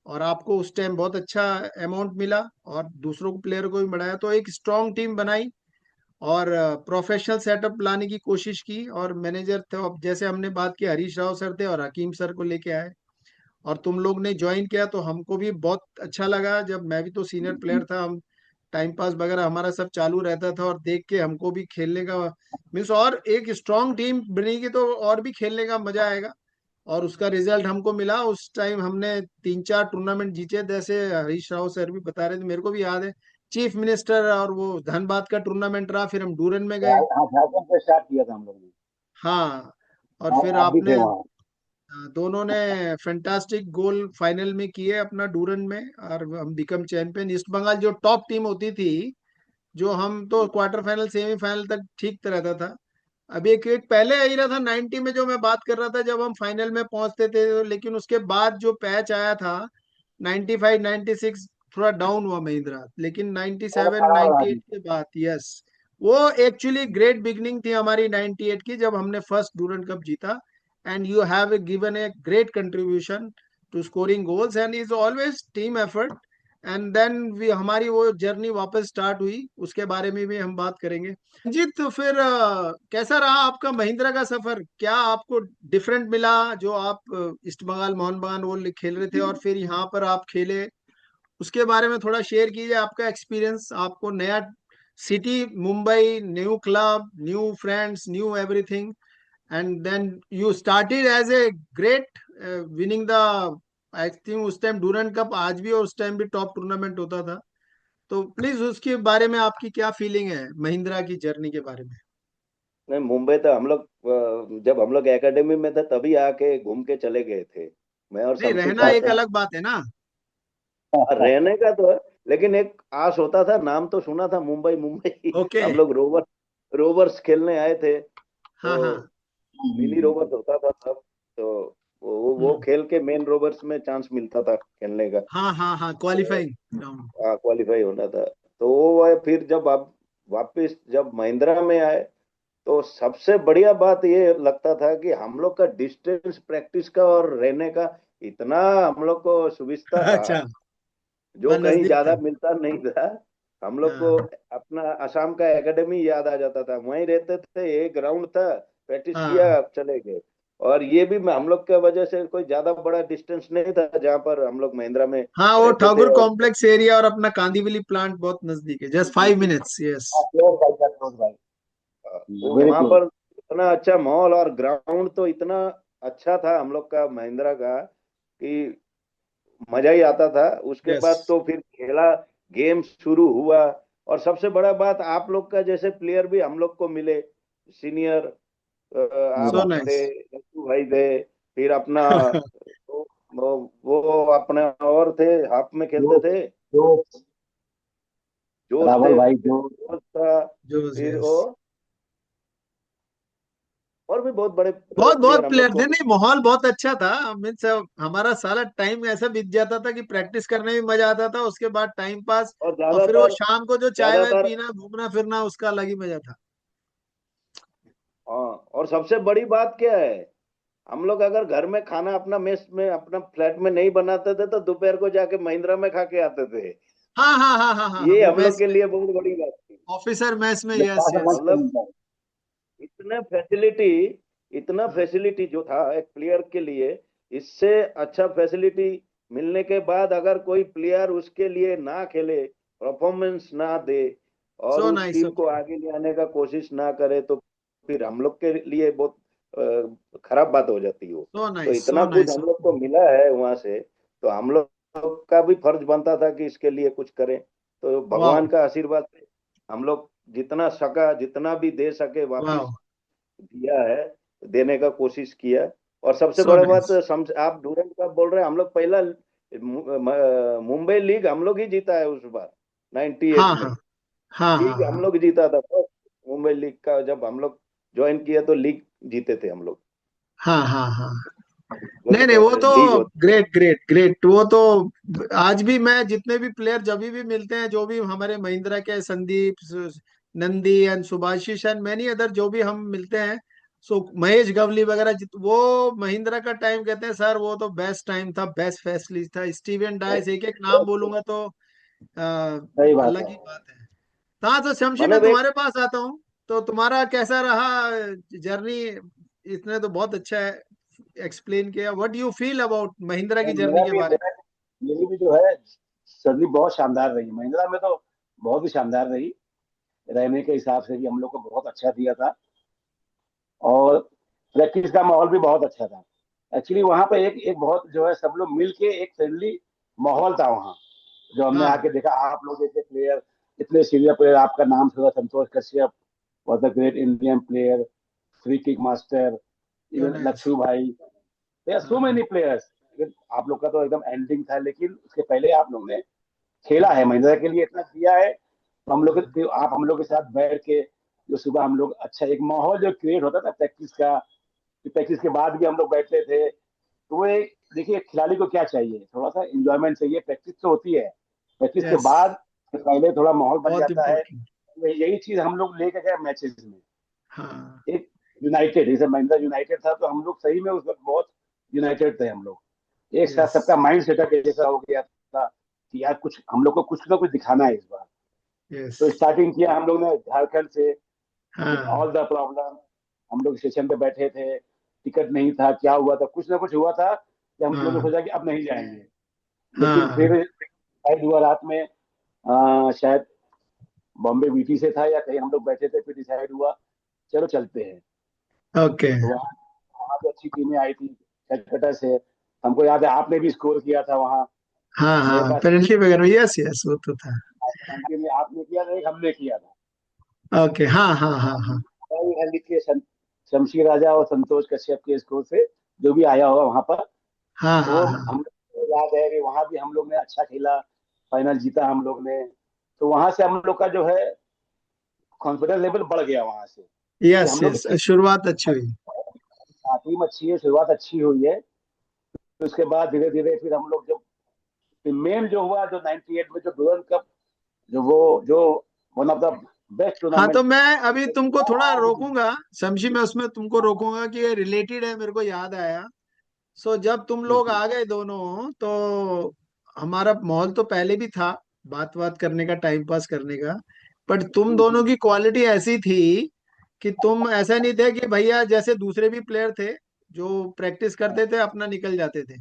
और आपको उस टाइम बहुत अच्छा अमाउंट मिला, और दूसरों को प्लेयर को भी बढ़ाया, तो एक स्ट्रॉन्ग टीम बनाई और प्रोफेशनल सेटअप लाने की कोशिश की। और मैनेजर थे, अब जैसे हमने बात की, हरीश राव सर थे, और हकीम सर को लेके आए। और तुम लोग ने ज्वाइन किया, तो हमको भी बहुत अच्छा लगा। जब मैं भी तो सीनियर प्लेयर था, हम टाइम पास वगैरह हमारा सब चालू रहता था, और देख के हमको भी खेलने का मीन्स, और एक स्ट्रांग टीम बनेगी तो और भी खेलने का मजा आएगा। और उसका रिजल्ट हमको मिला। उस टाइम हमने 3-4 टूर्नामेंट जीते, जैसे हरीश राव सर भी बता रहे थे, मेरे को भी याद है। चीफ मिनिस्टर और वो धनबाद का टूर्नामेंट रहा, फिर हम डूरन में गए। हाँ, झारखंड से स्टार्ट किया था हम लोगों ने। हाँ। और फिर आप भी थे आपने वहाँ। दोनों ने फैंटास्टिक गोल फाइनल में किए अपना डूरन में, और हम बिकम चैंपियन। ईस्ट बंगाल जो टॉप टीम होती थी, जो हम तो क्वार्टर फाइनल सेमीफाइनल तक ठीक रहता था। अभी एक पहले ही रहा था 90 में, जो मैं बात कर रहा था, जब हम फाइनल में पहुंचते थे। लेकिन उसके बाद जो पैच आया था 95 96, थोड़ा डाउन हुआ महिंद्रा। लेकिन थोड़ा 97 खराब रहा 98 जी। के बाद, यस, वो एक्चुअली ग्रेट बिगनिंग थी हमारी 98 की, जब हमने फर्स्ट डूरन कप जीता। And you have given a great contribution to scoring goals, and is always team effort. And then we हमारी वो जर्नी वापस स्टार्ट हुई, उसके बारे में भी हम बात करेंगे। रंजीत, तो फिर कैसा रहा आपका महिंद्रा का सफर? क्या आपको डिफरेंट मिला, जो आप ईस्ट बंगाल मोहन बगान वो खेल रहे थे, और फिर यहाँ पर आप खेले, उसके बारे में थोड़ा शेयर कीजिए आपका एक्सपीरियंस। आपको नया city, Mumbai, new club, new friends, new everything, and then you started as a great winning the, I think उस टाइम डूरन कप, आज भी और उस टाइम भी टॉप टूर्नामेंट होता था। तो प्लीज उसके बारे में आपकी क्या फीलिंग है, महिंद्रा की जर्नी के बारे में? नहीं, मुंबई तो हम लोग जब हम लोग एकेडमी में थे तभी आके घूम के चले गए थे, मैं और नहीं, शमसी रहना साथ एक थे। अलग बात है ना। रहने का तो है, लेकिन एक आस होता था, नाम तो सुना था मुंबई मुंबई। ओके। हम लोग रोवर्स खेलने आए थे, हाँ हाँ। तो मिनी रोवर्स होता था तब, तो वो हम्म। खेल के मेन रोवर्स में चांस मिलता था खेलने का। हाँ हाँ हाँ, तो क्वालिफाइंग राउंड। क्वालिफाई होना था। तो वो है, फिर जब आप वापस जब महिंद्रा में आए, तो सबसे बढ़िया बात ये लगता था कि हम लोग का डिस्टेंस प्रैक्टिस का और रहने का इतना हम लोग को सुविधा था, अच्छा, जो वह कहीं नजदीक ज्यादा था। मिलता नहीं था। हम लोग को हाँ अपना असम का एकेडमी याद आ जाता था, वहीं रहते थे, एक ग्राउंड था, प्रैक्टिस हाँ किया चले गए। और ये भी हम लोग के वजह से कोई ज्यादा बड़ा डिस्टेंस नहीं था जहाँ पर हम लोग महिंद्रा में हाँ, वो रहते थे। ठाकुर और कॉम्प्लेक्स एरिया और अपना कांदीवली प्लांट बहुत नजदीक है, जस्ट 5 minutes, यस। क्लोज भाई का क्लोज भाई, वो वेरी वहां क्लोज। पर इतना अच्छा माहौल और ग्राउंड तो इतना अच्छा था हम लोग का महिंद्रा का कि मजा ही आता था। उसके यस। बाद तो फिर खेला, गेम शुरू हुआ। और सबसे बड़ा बात, आप लोग का जैसे प्लेयर भी हम लोग को मिले, सीनियर। सो आप नाइस। थे, लट्टू भाई थे, फिर अपना वो अपने और थे, हाफ में खेलते जो थे, जो जोश रावल थे, भाई, जो जोश था। जोस, फिर यस। वो और भी बहुत बड़े बहुत बहुत प्लेयर हम लोग प्लेयर थे, को। नहीं माहौल बहुत अच्छा था। मीन्स हमारा सारा टाइम ऐसा बीत जाता था कि प्रैक्टिस करने में मजा आता था, उसके बाद टाइम पास, और और फिर वो ज्यादातर शाम को जो चाय वाय ज्यादातर पीना घूमना फिरना, उसका अलग ही मजा था। हाँ, और सबसे बड़ी बात क्या है, हम लोग अगर घर में खाना अपना मेस में अपना फ्लैट में नहीं बनाते थे तो दोपहर को जाके महिंद्रा में खा के आते थे। हाँ हाँ हाँ हाँ हाँ हाँ, ये वो हम लोग मैस के में, लिए बहुत बड़ी बात थी। ऑफिसर मैस में, मिठास यस अलग यस। से मतलब मिलता है। इतने फैसिलिटी इतना फैसिलिटी जो था एक प्लेयर के लिए, इससे अच्छा फैसिलिटी मिलने के बाद अगर कोई प्लेयर उसके लिए ना खेले, परफॉर्मेंस ना दे, और सो उस नाइस, टीम को ओके। आगे ले आने का कोशिश ना करे, तो फिर हम लोग के लिए बहुत खराब बात हो जाती है वो। सो तो नाइस, सो इतना कुछ नाइस। हम लोग को मिला है वहां से, तो हम लोग का भी फर्ज बनता था कि इसके लिए कुछ करें। तो वाह भगवान का आशीर्वाद से हम लोग जितना सका, जितना भी दे सके वाह, वापिस दिया है, देने का कोशिश किया। और सबसे सो बड़ा बात, नाइस। आप डूरेंट का बोल रहे हैं, हम लोग पहला मुंबई लीग हम लोग ही जीता है उस बार, 98 हाँ में। हाँ हाँ हाँ लीग हम हाँ लोग जीता था फर्स्ट, मुंबई लीग का जब हम लोग ज्वाइन किया तो लीग जीते थे हम लोग। हाँ हाँ हाँ। नहीं नहीं, वो जब तो लीग होती ग्रेट ग्रेट ग्रेट, वो तो आज भी मैं जितने भी प्लेयर जब भी मिलते हैं, जो भी हमारे महिंद्रा के Sandeep, Nandy and Subhashish and many other, जो भी हम मिलते हैं, सो महेश गवली वगैरह, वो महिंद्रा का टाइम कहते हैं सर, वो तो बेस्ट टाइम था, बेस्ट फैसिलिटी था। स्टीवन डाइस, एक एक नाम है। बोलूंगा तो सही बात अलग है। ही बात है। हाँ, तो शमशी मैं मतलब एक तुम्हारे पास आता हूँ, तो तुम्हारा कैसा रहा जर्नी? इसने तो बहुत अच्छा एक्सप्लेन किया। What you feel about Mahindra की जर्नी मेरा के भी बारे मेरा मेरी भी जो है सर्दी बहुत शानदार रही, महिंद्रा में तो बहुत ही शानदार रही। रहने के हिसाब से भी हम लोग को बहुत अच्छा दिया था, और प्रैक्टिस का माहौल भी बहुत अच्छा था। एक्चुअली वहाँ पे एक एक बहुत जो है सब लोग मिल के एक फ्रेंडली माहौल था वहाँ। जो में? हमने हाँ, आके देखा, आप लोग जैसे प्लेयर, इतने सीनियर प्लेयर, आपका नाम सुना, Santosh Kashyap was the great Indian player, free kick master, so even nice. Lattu भाई, देयर सो हाँ मेनी प्लेयर्स। आप लोग का तो एकदम एंडिंग था, लेकिन उसके पहले आप लोग ने खेला है, हाँ महिंद्रा के लिए इतना किया है। तो हम लोग हाँ आप हम लोग के साथ बैठ के जो सुबह हम लोग अच्छा एक माहौल जो क्रिएट होता था प्रैक्टिस का, प्रैक्टिस के बाद भी हम लोग बैठते थे। तो वो एक, देखिए खिलाड़ी को क्या चाहिए, थोड़ा सा इंजॉयमेंट चाहिए। प्रैक्टिस तो होती है, प्रैक्टिस के यस, बाद पहले थोड़ा माहौल बन बहुत जाता है। इम्पोर्टेंट। यही चीज हम लोग लेके गए मैचेस में। हाँ, एक यूनाइटेड, जैसे महिंद्रा यूनाइटेड था, तो हम लोग सही में उस वक्त बहुत यूनाइटेड थे हम लोग। एक साथ यस सबका माइंड सेटअप जैसा हो गया था कि यार कुछ हम लोग को कुछ ना कुछ दिखाना है इस बार। यस। तो स्टार्टिंग किया हम लोग ने झारखंड से, विद हाँ ऑल द प्रॉब्लम। हम लोग स्टेशन पे बैठे थे, टिकट नहीं था, क्या हुआ था, कुछ ना कुछ हुआ था कि हम लोग ने हाँ सोचा कि अब नहीं जाएंगे। लेकिन हाँ, फिर शायद हुआ रात में, शायद बॉम्बे वीटी से था या कहीं हम लोग बैठे थे, फिर डिसाइड हुआ चलो चलते हैं। ओके। तो वहाँ वहाँ पे अच्छी टीमें आई थी कलकत्ता से। हमको याद है आपने भी स्कोर किया था वहाँ, हाँ मेरे हाँ, पास पेनल्टी वगैरह, यस यस, वो तो था। आपने किया था, एक हमने किया था। ओके, हाँ हाँ हाँ हाँ लिख के शमशी राजा और संतोष कश्यप के स्कोर से जो भी आया होगा वहां पर। हाँ तो हाँ वो हाँ, हम लोग को याद है कि वहां भी हम लोग ने अच्छा खेला, फाइनल जीता हम लोग ने। तो वहां से हम लोग का जो है कॉन्फिडेंस लेवल बढ़ गया वहां से, कि यस हम लोग यस, शुरुआत अच्छी हुई। टीम अच्छी है, शुरुआत अच्छी हुई है। तो उसके बाद धीरे धीरे फिर हम लोग जब मेन जो हुआ, जो 98 में जो डुरंड कप, जो वो जो वन ऑफ द बेस्ट हाँ, टूर्नामेंट तो मैं अभी तुमको थोड़ा आज भी। रोकूंगा, समझी, मैं उसमें तुमको रोकूंगा कि ये रिलेटेड है, मेरे को याद आया। सो जब तुम लोग आ गए दोनों, तो हमारा माहौल तो पहले भी था, बात बात करने का, टाइम पास करने का। बट तुम दोनों की क्वालिटी ऐसी थी कि तुम ऐसा नहीं थे कि भैया जैसे दूसरे भी प्लेयर थे जो प्रैक्टिस करते थे अपना निकल जाते थे,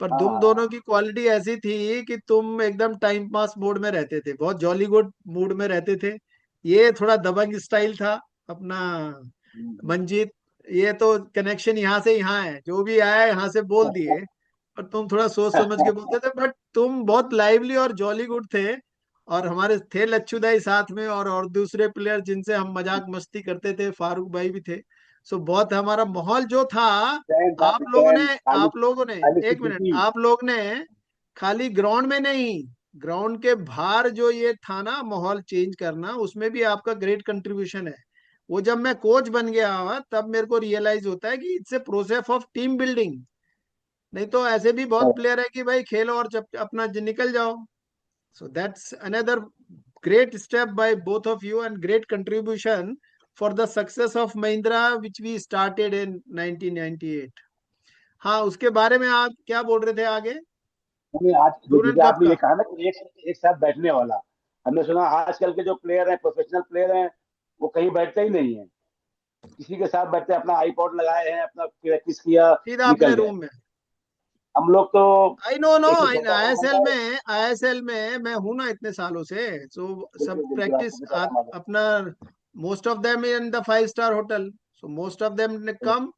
पर हाँ तुम हाँ। दोनों की क्वालिटी ऐसी थी कि तुम एकदम टाइम पास मोड में रहते थे, बहुत जॉली गुड मूड में रहते थे। ये थोड़ा दबंग स्टाइल था अपना हम्म। मंजीत। ये तो कनेक्शन यहाँ से यहाँ है, जो भी आया यहाँ से बोल दिए। और तुम थोड़ा सोच समझ के बोलते थे, बट तुम बहुत लाइवली और जॉली गुड थे। और हमारे थे लच्छू दाई साथ में, और दूसरे प्लेयर जिनसे हम मजाक मस्ती करते थे, फारूक भाई भी थे। सो बहुत हमारा माहौल जो था। चैन था आप कि लोगों ने चैन खाली, आप लोगों ने खाली एक मिनट, खुशी। आप लोग ने खाली ग्राउंड में नहीं, ग्राउंड के बाहर जो ये था ना माहौल चेंज करना, उसमें भी आपका ग्रेट कंट्रीब्यूशन है। वो जब मैं कोच बन गया तब मेरे को रियलाइज होता है कि it's a process of team building. नहीं तो ऐसे भी बहुत प्लेयर है कि भाई खेलो और जब अपना निकल जाओ। सो that's another great step by both of you and great contribution for the success of Mahindra which we started in 1998। हाँ, उसके बारे में आप क्या बोल रहे थे आगे? हमने आज डूरन जैसे कप आपने का। ये कहा ना कि एक साथ बैठने वाला, हमने सुना आजकल के जो प्लेयर हैं, प्रोफेशनल प्लेयर हैं, वो कहीं बैठते ही नहीं है। किसी के साथ बैठते हैं, अपना आईपॉड लगाए हैं, अपना प्रैक्टिस किया, सीधा निकल अपने गए। रूम में। हम लोग तो आई नो नो, एक ही घंटा दो आईएसएल घंटा में, आईएसएल में मैं हूं ना इतने सालों से। सो सब बिल्कुल बिल्कुल आपको प्रैक्टिस भी पता मालूम। अपना, most of them in the 5 star hotel. So most of them come,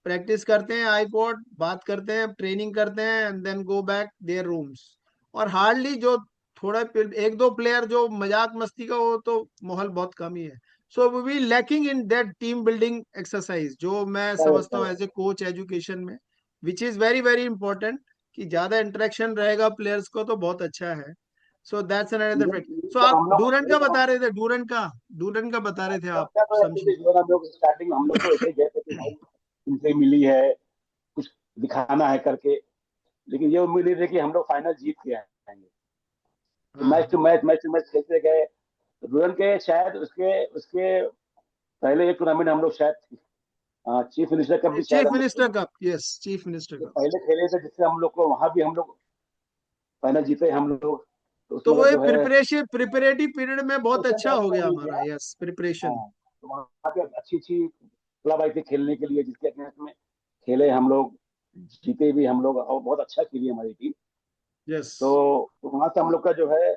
practice करते हैं, आईपॉड बात करते हैं, ट्रेनिंग करते हैं, and then go back their rooms. और हार्डली जो थोड़ा एक दो प्लेयर जो मजाक मस्ती का, वो तो माहौल बहुत कम ही है। So we lacking in that team building exercise, जो मैं करेक्ट समझता हूँ correct. As a coach education में, which is very very important. कि ज्यादा इंटरेक्शन रहेगा प्लेयर्स को तो बहुत अच्छा है। So that's another even fact. So जब आप हम लोग डूरन का जब बता रहे थे, डूरन का बता रहे थे जब आप, जब समझिए। जब हम लोग स्टार्टिंग में हम लोग तो ऐसे ही गए थे कि भाई इनसे मिली है, कुछ दिखाना है करके। लेकिन ये उम्मीद नहीं थी कि हम लोग फाइनल जीत के आएंगे। तो हाँ मैच टू मैच खेलते गए। दुल्हन के शायद उसके उसके पहले एक टूर्नामेंट हम लोग शायद चीफ मिनिस्टर कप भी शायद चीफ हम लोग minister cup, yes chief minister जो कप। पहले खेले थे, जिससे हम लोग को वहां भी हम लोग फाइनल जीते हम लोग। तो तो उसमें वो जो है प्रिपरेटिव पीरियड में बहुत प्रिपरेशन अच्छा बहुत हो गया सही हमारा, गया। Yes preparation. हाँ, तो वहाँ पे अच्छी अच्छी क्लब आई थी खेलने के लिए, जिसके अगेंस्ट में खेले हम लोग, जीते भी हम लोग, और बहुत अच्छा खेली हमारी टीम। यस तो वहां से हम लोग का जो है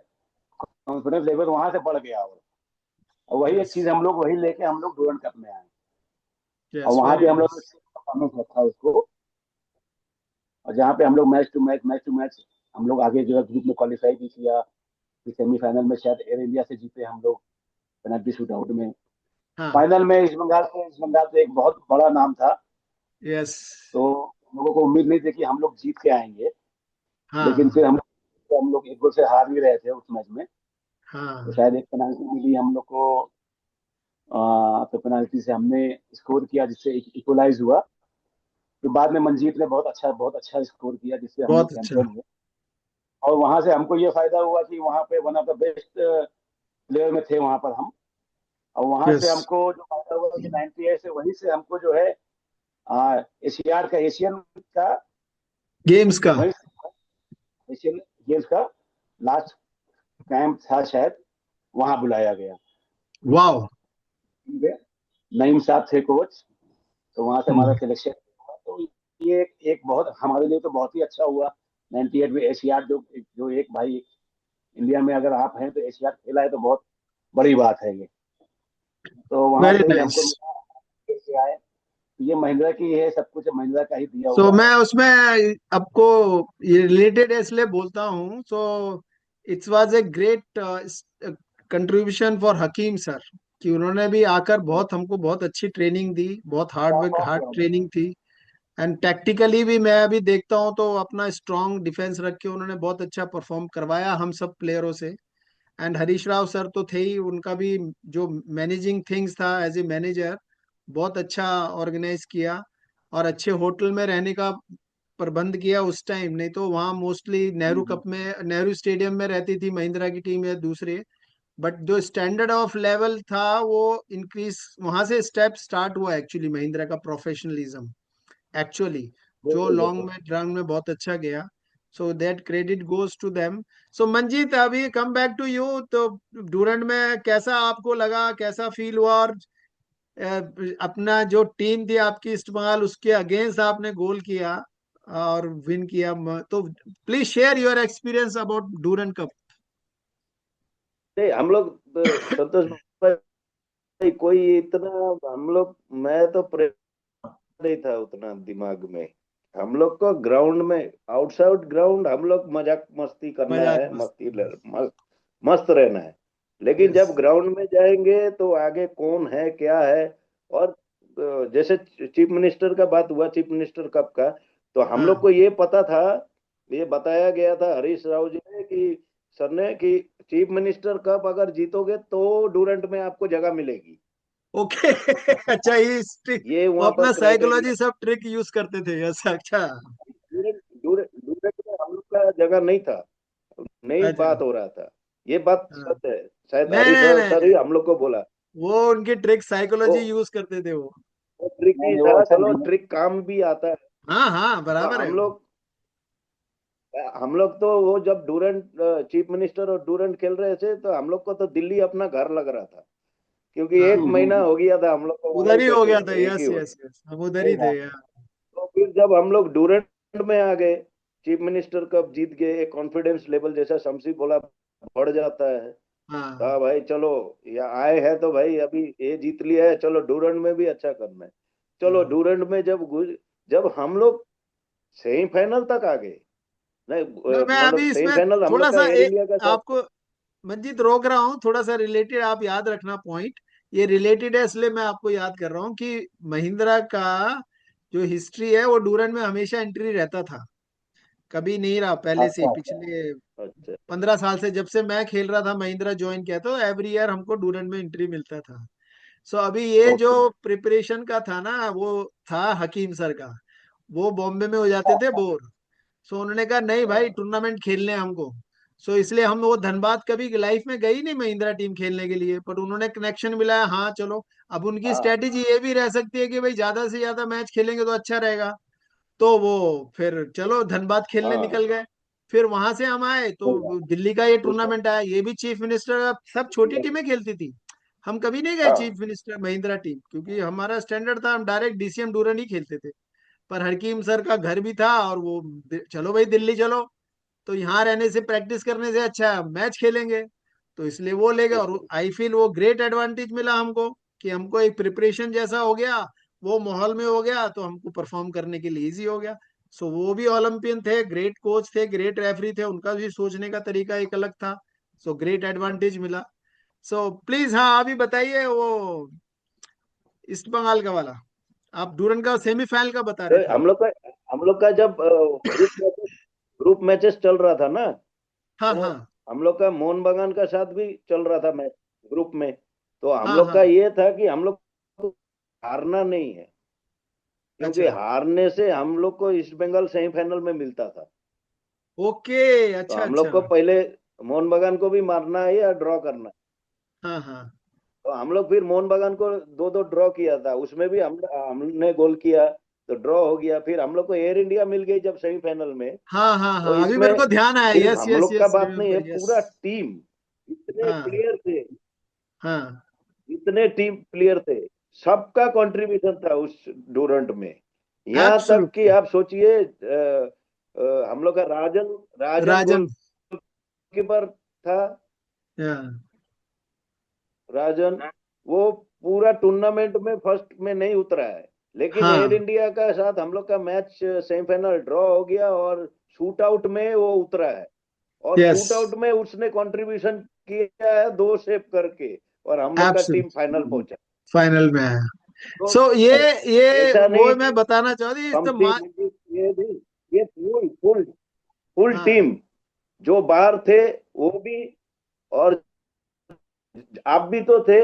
कॉन्फिडेंस लेवल वहां से बढ़ गया। और वही एक यस चीज हम लोग वही लेके हम लोग डूरन कप में आए। और यस, वहां वेरी पे हम लोग नाइस। ने परफॉर्मेंस रखा उसको। और जहाँ पे हम लोग मैच टू मैच हम लोग आगे जो है ग्रुप में क्वालिफाई भी किया। फिर सेमीफाइनल में शायद एयर इंडिया से जीते हम लोग, पेनल्टी शूट आउट में। हाँ, फाइनल में ईस्ट बंगाल से एक बहुत बड़ा नाम था। यस, तो लोगों को उम्मीद नहीं थी कि हम लोग जीत के आएंगे। लेकिन हाँ फिर हम लोग एक गोल से हार भी रहे थे उस मैच में। तो हाँ, शायद एक पेनाल्टी मिली हम लोग को। तो पेनाल्टी से हमने स्कोर किया, जिससे इक्वलाइज हुआ। फिर बाद में मंजीत ने बहुत अच्छा स्कोर किया, जिससे हम लोग बहुत अच्छा। चैंपियन हुए। और वहां से हमको ये फायदा हुआ कि वहां पे one of the best player में थे वहां पर हम। और वहां यस, से हमको जो फायदा हुआ कि 98 से वहीं से हमको जो है एशियाड का एशियन का गेम्स का। वहीं एशियन गेम्स का लास्ट कैंप था शायद, वहां बुलाया गया। वाओ। ठीक है, नईम साहब थे कोच। तो वहां से हमारा सिलेक्शन हुआ। तो ये एक बहुत हमारे लिए तो बहुत ही अच्छा हुआ। 98 में एशियाड जो जो एक भाई इंडिया में अगर आप हैं तो एशियाड खेला है, तो बहुत बड़ी बात है ये। तो वहां वेरी से ही हमको नाइस। मिला, फिर से आए। तो ये महिंद्रा की है, सब कुछ महिंद्रा का ही दिया सो हुआ है। मैं उसमें आपको ये रिलेटेड है इसलिए बोलता हूँ। So it's was a great contribution for Hakim sir, कि उन्होंने भी आकर बहुत हमको बहुत अच्छी ट्रेनिंग दी, बहुत हार्ड बहुत ट्रेनिंग थी। एंड टैक्टिकली भी मैं अभी देखता हूँ तो अपना स्ट्रांग डिफेंस रख के उन्होंने बहुत अच्छा परफॉर्म करवाया हम सब प्लेयरों से। एंड हरीश राव सर तो थे ही, उनका भी जो मैनेजिंग थिंग्स था एज ए मैनेजर, बहुत अच्छा ऑर्गेनाइज किया। और अच्छे होटल में रहने का प्रबंध किया उस टाइम। नहीं तो वहाँ मोस्टली नेहरू कप में, नेहरू स्टेडियम में रहती थी महिंद्रा की टीम या दूसरे। बट जो स्टैंडर्ड ऑफ लेवल था वो इंक्रीज वहां से स्टेप स्टार्ट हुआ एक्चुअली महिंद्रा का प्रोफेशनलिज्म, एक्चुअली जो बिल्कुल लॉन्ग बिल्कुल। में रन में बहुत अच्छा गया। So that credit goes to them. So Manjeet, अभी कम बैक टू यू। तो डूरंड में कैसा आपको लगा, कैसा फील हुआ? और अपना जो टीम थी आपकी ईस्ट बंगाल, उसके अगेंस्ट आपने गोल किया और विन किया। तो please share your experience about Durand cup. नहीं, हम लोग संतोष भाई कोई इतना, हम लोग, मैं तो नहीं था उतना दिमाग में। हम लोग को ग्राउंड में, आउटसाइड ग्राउंड, हम लोग मजाक मस्ती करना मजाक है, मस्त। मस्त रहना है। लेकिन यस। जब ग्राउंड में जाएंगे तो आगे कौन है क्या है। और जैसे चीफ मिनिस्टर का बात हुआ, चीफ मिनिस्टर कप का, तो हम लोग हाँ। को ये पता था, ये बताया गया था हरीश राव जी ने कि सर ने कि चीफ मिनिस्टर कप अगर जीतोगे तो डूरंट में आपको जगह मिलेगी। ओके। अच्छा, इस ट्रिक, ये वो वहां पर अपना क्राइटेरिया। साइकोलॉजी सब ट्रिक यूज करते थे। अच्छा अच्छा। डूरंट में हम लोग का जगह नहीं था, नहीं अच्छा। बात हो रहा था। ये बात हाँ। सच है। शायद नहीं हरीश नहीं राव सर ही नहीं, हम लोग को बोला। वो उनकी ट्रिक वो साइकोलॉजी यूज करते थे वो। वो ट्रिक ही नहीं वो था, ऐसा चलो नहीं है। ट्रिक काम भी आता है। हाँ हाँ, तो बराबर है वो। हम लोग तो वो जब डूरंट चीफ मिनिस्टर और डूरंट खेल रहे थे तो हम लोग को तो दिल्ली अपना घर लग रहा था, क्योंकि हाँ, एक महीना हो गया था हम लोग को वहां उधर ही ही हो बैठे गया था। हुए एक ही यस होटल। यस यस, हम उधर सही ही थे बात यार। तो फिर जब हम लोग डूरंट में आ गए, चीफ मिनिस्टर कप जीत गए, एक कॉन्फिडेंस लेवल जैसा शमसी बोला बढ़ जाता है। हाँ। हाँ भाई चलो, या आए हैं तो भाई अभी ये जीत लिया है, चलो डूरंड में भी अच्छा करना है। चलो हाँ। डूरंड में जब हम लोग सेमीफाइनल तक आ गए, नहीं मैं मतलब अभी इसमें सेमीफाइनल हम थोड़ा लोग का सा एयर इंडिया का साथ। आपको मंजीत रोक रहा हूँ, थोड़ा सा रिलेटेड आप याद रखना पॉइंट। ये रिलेटेड है इसलिए मैं आपको याद कर रहा हूँ कि महिंद्रा का जो हिस्ट्री है वो डूरंड में हमेशा एंट्री रहता था, कभी नहीं रहा पहले से ही। अच्छा अच्छा। पिछले अच्छा 15 साल से जब से मैं खेल रहा था, महिंद्रा ज्वाइन किया, तो एवरी ईयर हमको डूरंड में एंट्री मिलता था। सो अभी ये जो ओके। प्रिपरेशन का था ना, वो था हकीम सर का। वो बॉम्बे में हो जाते थे अच्छा बोर। सो उन्होंने कहा नहीं भाई, हाँ टूर्नामेंट खेलने हैं हमको। सो इसलिए हम, वो धनबाद कभी लाइफ में गई नहीं महिंद्रा टीम खेलने के लिए, पर उन्होंने कनेक्शन मिलाया। हाँ चलो, अब उनकी हाँ स्ट्रेटेजी ये भी रह सकती है कि भाई ज्यादा से ज्यादा मैच खेलेंगे तो अच्छा रहेगा। तो वो फिर चलो धनबाद खेलने हाँ। निकल गए। फिर वहां से हम आए सही तो बात। दिल्ली का ये उस टूर्नामेंट आया, ये भी चीफ मिनिस्टर का। सब छोटी टीमें खेलती थी, हम कभी नहीं गए हाँ चीफ मिनिस्टर महिंद्रा टीम, क्योंकि हमारा स्टैंडर्ड था, हम डायरेक्ट डीसीएम डूरन ही खेलते थे। पर हकीम सर का घर भी था, और वो चलो भाई दिल्ली चलो, तो यहाँ रहने से, प्रैक्टिस करने से अच्छा मैच खेलेंगे। तो इसलिए वो ले गए, और बिल्कुल। आई फील वो ग्रेट एडवांटेज मिला हमको, कि हमको एक प्रिपरेशन जैसा हो गया, वो माहौल में हो गया, तो हमको परफॉर्म करने के लिए इजी हो गया। सो वो भी ओलंपियन थे, ग्रेट कोच थे, ग्रेट रेफरी थे, उनका भी सोचने का तरीका एक अलग था। सो ग्रेट एडवांटेज मिला। सो प्लीज, हाँ अभी बताइए वो ईस्ट बंगाल का वाला, आप डूरन का सेमीफाइनल का बता रहे तो थे। हम लोग का जब ग्रुप मैचेस चल रहा था ना, हाँ तो हाँ हम लोग का मोहन बागान का साथ भी चल रहा था मैच ग्रुप में। तो हम हाँ लोग हाँ। का ये था कि हम लोग को हारना नहीं है, क्योंकि अच्छा। हारने से हम लोग को ईस्ट बंगाल सेमीफाइनल में मिलता था। ओके। तो अच्छा हम लोग अच्छा। को पहले मोहन बागान को भी मारना है या ड्रॉ करना है। हाँ हाँ तो हम लोग फिर मोहन बागान को 2-2 ड्रॉ किया था, उसमें भी हमने गोल किया, तो ड्रॉ हो गया। फिर हम लोग को एयर इंडिया मिल गई जब सेमीफाइनल में। हाँ हाँ तो हाँ, अभी इसमें मेरे को ध्यान आया। सिर्फ यस हम यस लोग का यस, बात नहीं है, रिमेम्बर, यस। पूरा टीम, इतने हाँ प्लेयर थे, हाँ। इतने टीम प्लेयर थे, सबका कंट्रीब्यूशन था उस डूरंट में। यहाँ तक कि एब्सोल्युटली। आप सोचिए, हम लोग का राजन राजन राजन। गोलकीपर था। हाँ राजन, वो पूरा टूर्नामेंट में फर्स्ट में नहीं उतरा है, लेकिन एयर हाँ। इंडिया का साथ हम लोग का मैच सेमीफाइनल ड्रॉ हो गया और शूट आउट में वो उतरा है। और यस। शूट आउट में उसने कंट्रीब्यूशन किया है 2 सेव करके, और हम लोग का टीम फाइनल एब्सोल्युटली, पहुंचा। फाइनल में आया। तो सो ये ऐसा नहीं वो कि मैं बताना चाहती इस द समथिंग, ये नहीं, ये फुल फुल फुल हाँ टीम, जो बाहर थे वो भी, और आप भी तो थे,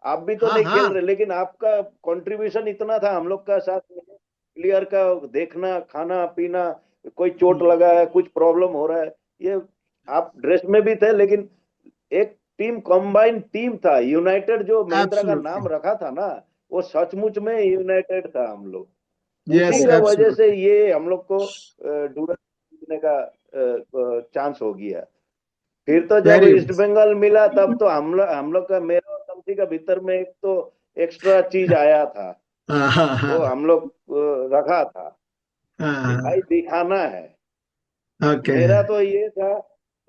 आप भी तो हाँ नहीं खेल हाँ। रहे, लेकिन आपका कंट्रीब्यूशन इतना था हम लोग का साथ में। प्लेयर का देखना, खाना पीना, कोई चोट हम्म, लगा है, कुछ प्रॉब्लम हो रहा है, ये आप ड्रेस में भी थे, लेकिन एक टीम, कंबाइंड टीम था, यूनाइटेड, जो महिंद्रा का एब्सोल्युटली। नाम रखा था ना, वो सचमुच में यूनाइटेड था हम लोग। उसी यस सही का बात। वजह से एब्सोल्युटली। ये हम लोग को डूरंड जीतने का चांस हो गया। फिर तो जब वेरी ईस्ट बंगाल मिला तब तो हम लोग का, मेरा और शम्सी का भीतर में एक तो एक्स्ट्रा चीज आया था, हाँ हाँ वो हाँ हम लोग रखा था कि हाँ। भाई दिखाना है। ओके। मेरा तो ये था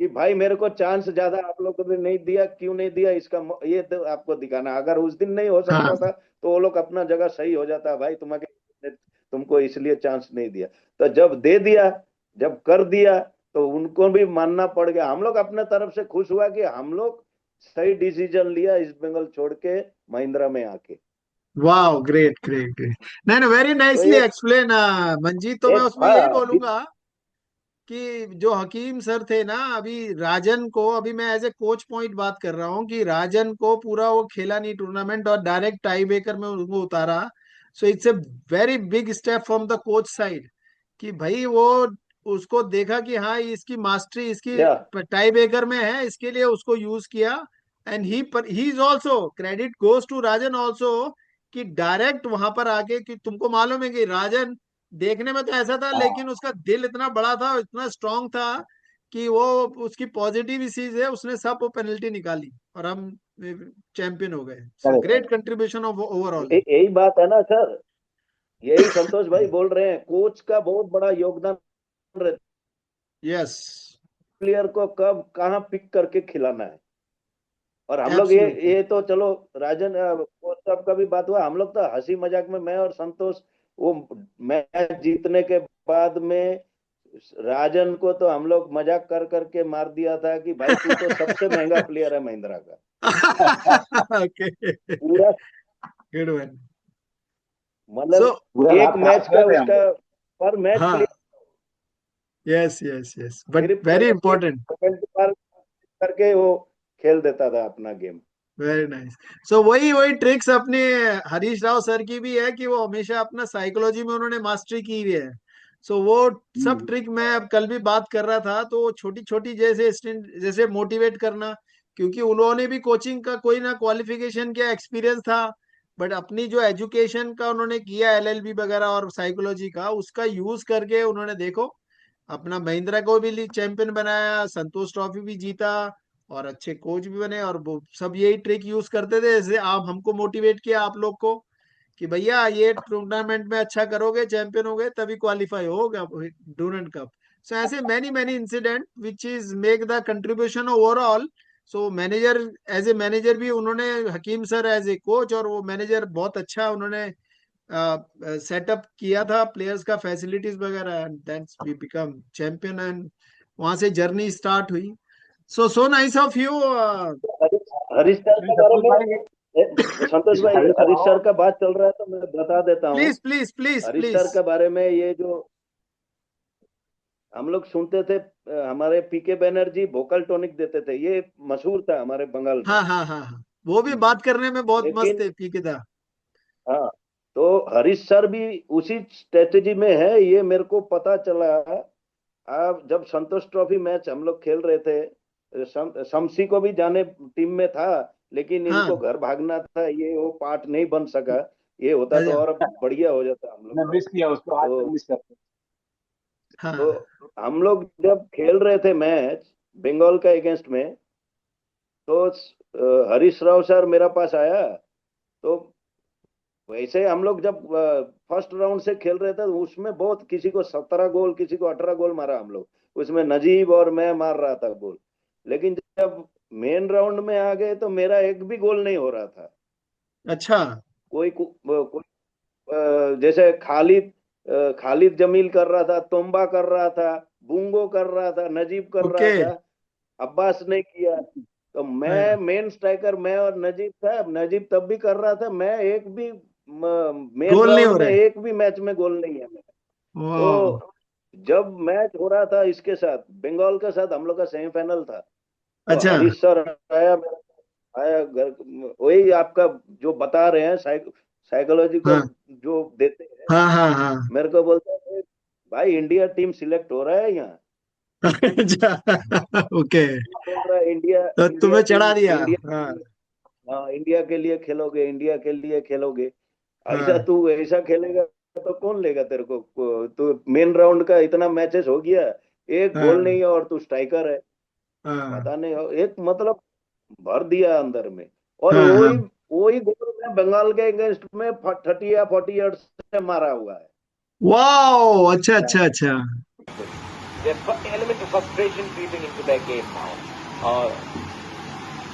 कि भाई मेरे को चांस ज्यादा आप लोगों ने नहीं दिया, क्यों नहीं दिया इसका ये तो आपको दिखाना। अगर उस दिन नहीं हो हाँ सकता था तो वो लोग अपना जगह सही हो जाता, भाई तुम्हें, तुमको इसलिए चांस नहीं दिया। तो जब दे दिया, जब कर दिया, तो उनको भी मानना पड़ गया। हम लोग अपने तरफ से खुश हुआ कि हम लोग सही डिसीजन लिया ईस्ट बंगाल छोड़ के महिंद्रा में आके। वाह, ग्रेट ग्रेट ग्रेट। नहीं नहीं, वेरी तो नाइसली एक्सप्लेन मंजीत। तो मैं एक उसमें था यही फिर। बोलूंगा कि जो हकीम सर थे ना, अभी राजन को, अभी मैं एज ए कोच पॉइंट बात कर रहा हूँ कि राजन को पूरा वो खेला नहीं टूर्नामेंट और डायरेक्ट टाई ब्रेकर में उनको उतारा। So it's a very big step from the coach side कि भाई वो उसको देखा कि हाँ इसकी मास्टरी इसकी या टाई ब्रेकर में है, इसके लिए उसको यूज किया। And he is also, credit goes to Rajan also, कि डायरेक्ट वहां पर आके, कि तुमको मालूम है कि राजन देखने में तो ऐसा था, लेकिन उसका दिल इतना बड़ा था, इतना स्ट्रांग था कि वो, उसकी पॉजिटिव चीज है, उसने सब वो पेनल्टी निकाली और हम चैंपियन हो गए। So correct. Great contribution of overall. यही बात है ना सर, यही संतोष भाई बोल रहे हैं, कोच का बहुत बड़ा योगदान रहता है यस, प्लेयर को कब कहाँ पिक करके खिलाना है। और हम लोग एब्सोल्युटली। ये तो चलो, राजन कोच साहब का भी बात हुआ, हम लोग तो हंसी मजाक में, मैं और संतोष, वो मैच जीतने के बाद में राजन को तो हम लोग मजाक कर करके मार दिया था कि भाई तू तो सबसे महंगा प्लेयर है महिंद्रा का। ओके, पूरा गुड वन। सो मतलब पूरा एक रात खराब मैच का खेले थे हम उसका लोग। पर मैच हाँ, clear, yes yes yes, but सिर्फ वेरी पेनल्टी इंपॉर्टेंट। पार करके वो खेल देता था अपना गेम। Very nice. सो वही वही ट्रिक्स अपने हरीश राव सर की भी है कि वो हमेशा अपना साइकोलॉजी में उन्होंने मास्टरी की हुई है। सो वो सब हम्म। ट्रिक मैं अब कल भी बात कर रहा था, तो छोटी छोटी जैसे मोटिवेट करना, क्योंकि उन्होंने भी कोचिंग का कोई ना क्वालिफिकेशन क्या एक्सपीरियंस था, बट अपनी जो एजुकेशन का उन्होंने किया एलएलबी वगैरह और साइकोलॉजी का, उसका यूज करके उन्होंने देखो अपना महिंद्रा को भी लीग चैंपियन बनाया, संतोष ट्रॉफी भी जीता और अच्छे कोच भी बने। और वो सब यही ट्रिक यूज करते थे, जैसे आप हमको मोटिवेट किया आप लोग को कि भैया ये टूर्नामेंट में अच्छा करोगे, चैंपियन हो गए, तभी क्वालिफाई होगा डूरंट कप। सो ऐसे many many incident which is make the contribution overall. So manager, as a manager भी उन्होंने, Hakim sir as a coach, और वो मैनेजर बहुत अच्छा उन्होंने सेटअप किया था प्लेयर्स का, फैसिलिटीज वगैरह, and that's we become champion. एंड वहां से जर्नी स्टार्ट हुई। So nice of you. Harish sir नहीं, के बारे संतोष में, भाई, संतोष भाई, हरीश हरीश राव। सर का बात चल रहा है तो मैं बता देता हूँ। Please please please Harish please. Sir के बारे में ये जो हम लोग सुनते थे, हमारे पीके बनर्जी वोकल टॉनिक देते थे, ये मशहूर था हमारे बंगाल में। हाँ हाँ हाँ हाँ, वो भी बात करने में बहुत मस्त लेकिन है पीके दा। हाँ, तो हरीश सर भी उसी स्ट्रेटेजी में है, ये मेरे को पता चला। अब जब संतोष ट्रॉफी मैच हम लोग खेल रहे थे, शमसी को भी जाने टीम में था, लेकिन इनको हाँ, घर भागना था, ये वो पार्ट नहीं बन सका। ये होता तो अच्छा, और बढ़िया हो जाता हम लोग मैं का। मिस किया उसको, आज तक तो मिस करते तो हाँ हम लोग जब खेल रहे थे मैच बंगाल का अगेंस्ट में, तो हरीश राव सर मेरा पास आया। तो वैसे हम लोग जब फर्स्ट राउंड से खेल रहे थे तो उसमें बहुत, किसी को 17 गोल, किसी को 18 गोल मारा हम लोग, उसमें नजीब और मैं मार रहा था गोल। लेकिन जब मेन राउंड में आ गए तो मेरा एक भी गोल नहीं हो रहा था। अच्छा, कोई जैसे खालिद, खालिद जमील कर रहा था, तोम्बा कर रहा था, बुंगो कर रहा था, नजीब कर रहा ओके। था, अब्बास ने किया। तो मैं हाँ, मेन स्ट्राइकर, मैं और नजीब था। नजीब तब भी कर रहा था, मैं एक भी मेन गोल नहीं राउंड हो में रहे। एक भी मैच में गोल नहीं है मेरा। वाह। तो जब मैच हो रहा था इसके साथ, बंगाल के साथ, हम लोग का सेमीफाइनल था, तो अच्छा, हरीश सर आया, आया घर, वही आपका जो बता रहे हैं, साइकोलॉजिकल हाँ जो देते हैं, हाँ हाँ हाँ। मेरे को बोलते हैं भाई इंडिया टीम सिलेक्ट हो रहा है यहाँ। अच्छा, ओके, बोल रहा है इंडिया, तो इंडिया तुम्हें टीम, चढ़ा दिया। इंडिया के हाँ लिए, हाँ इंडिया के लिए खेलोगे, इंडिया के लिए खेलोगे। ऐसा हाँ तू ऐसा खेलेगा तो कौन लेगा तेरे को। तो मेन राउंड का इतना मैचेस हो गया एक गोल हाँ नहीं है और तू स्ट्राइकर है, हाँ पता नहीं एक मतलब भर दिया अंदर में। और हाँ हाँ। वही वही गोल में बंगाल के अगेंस्ट में 30 या 40 यार्ड से मारा हुआ है। वाओ, अच्छा अच्छा अच्छा। There's an element of frustration creeping into their game now. और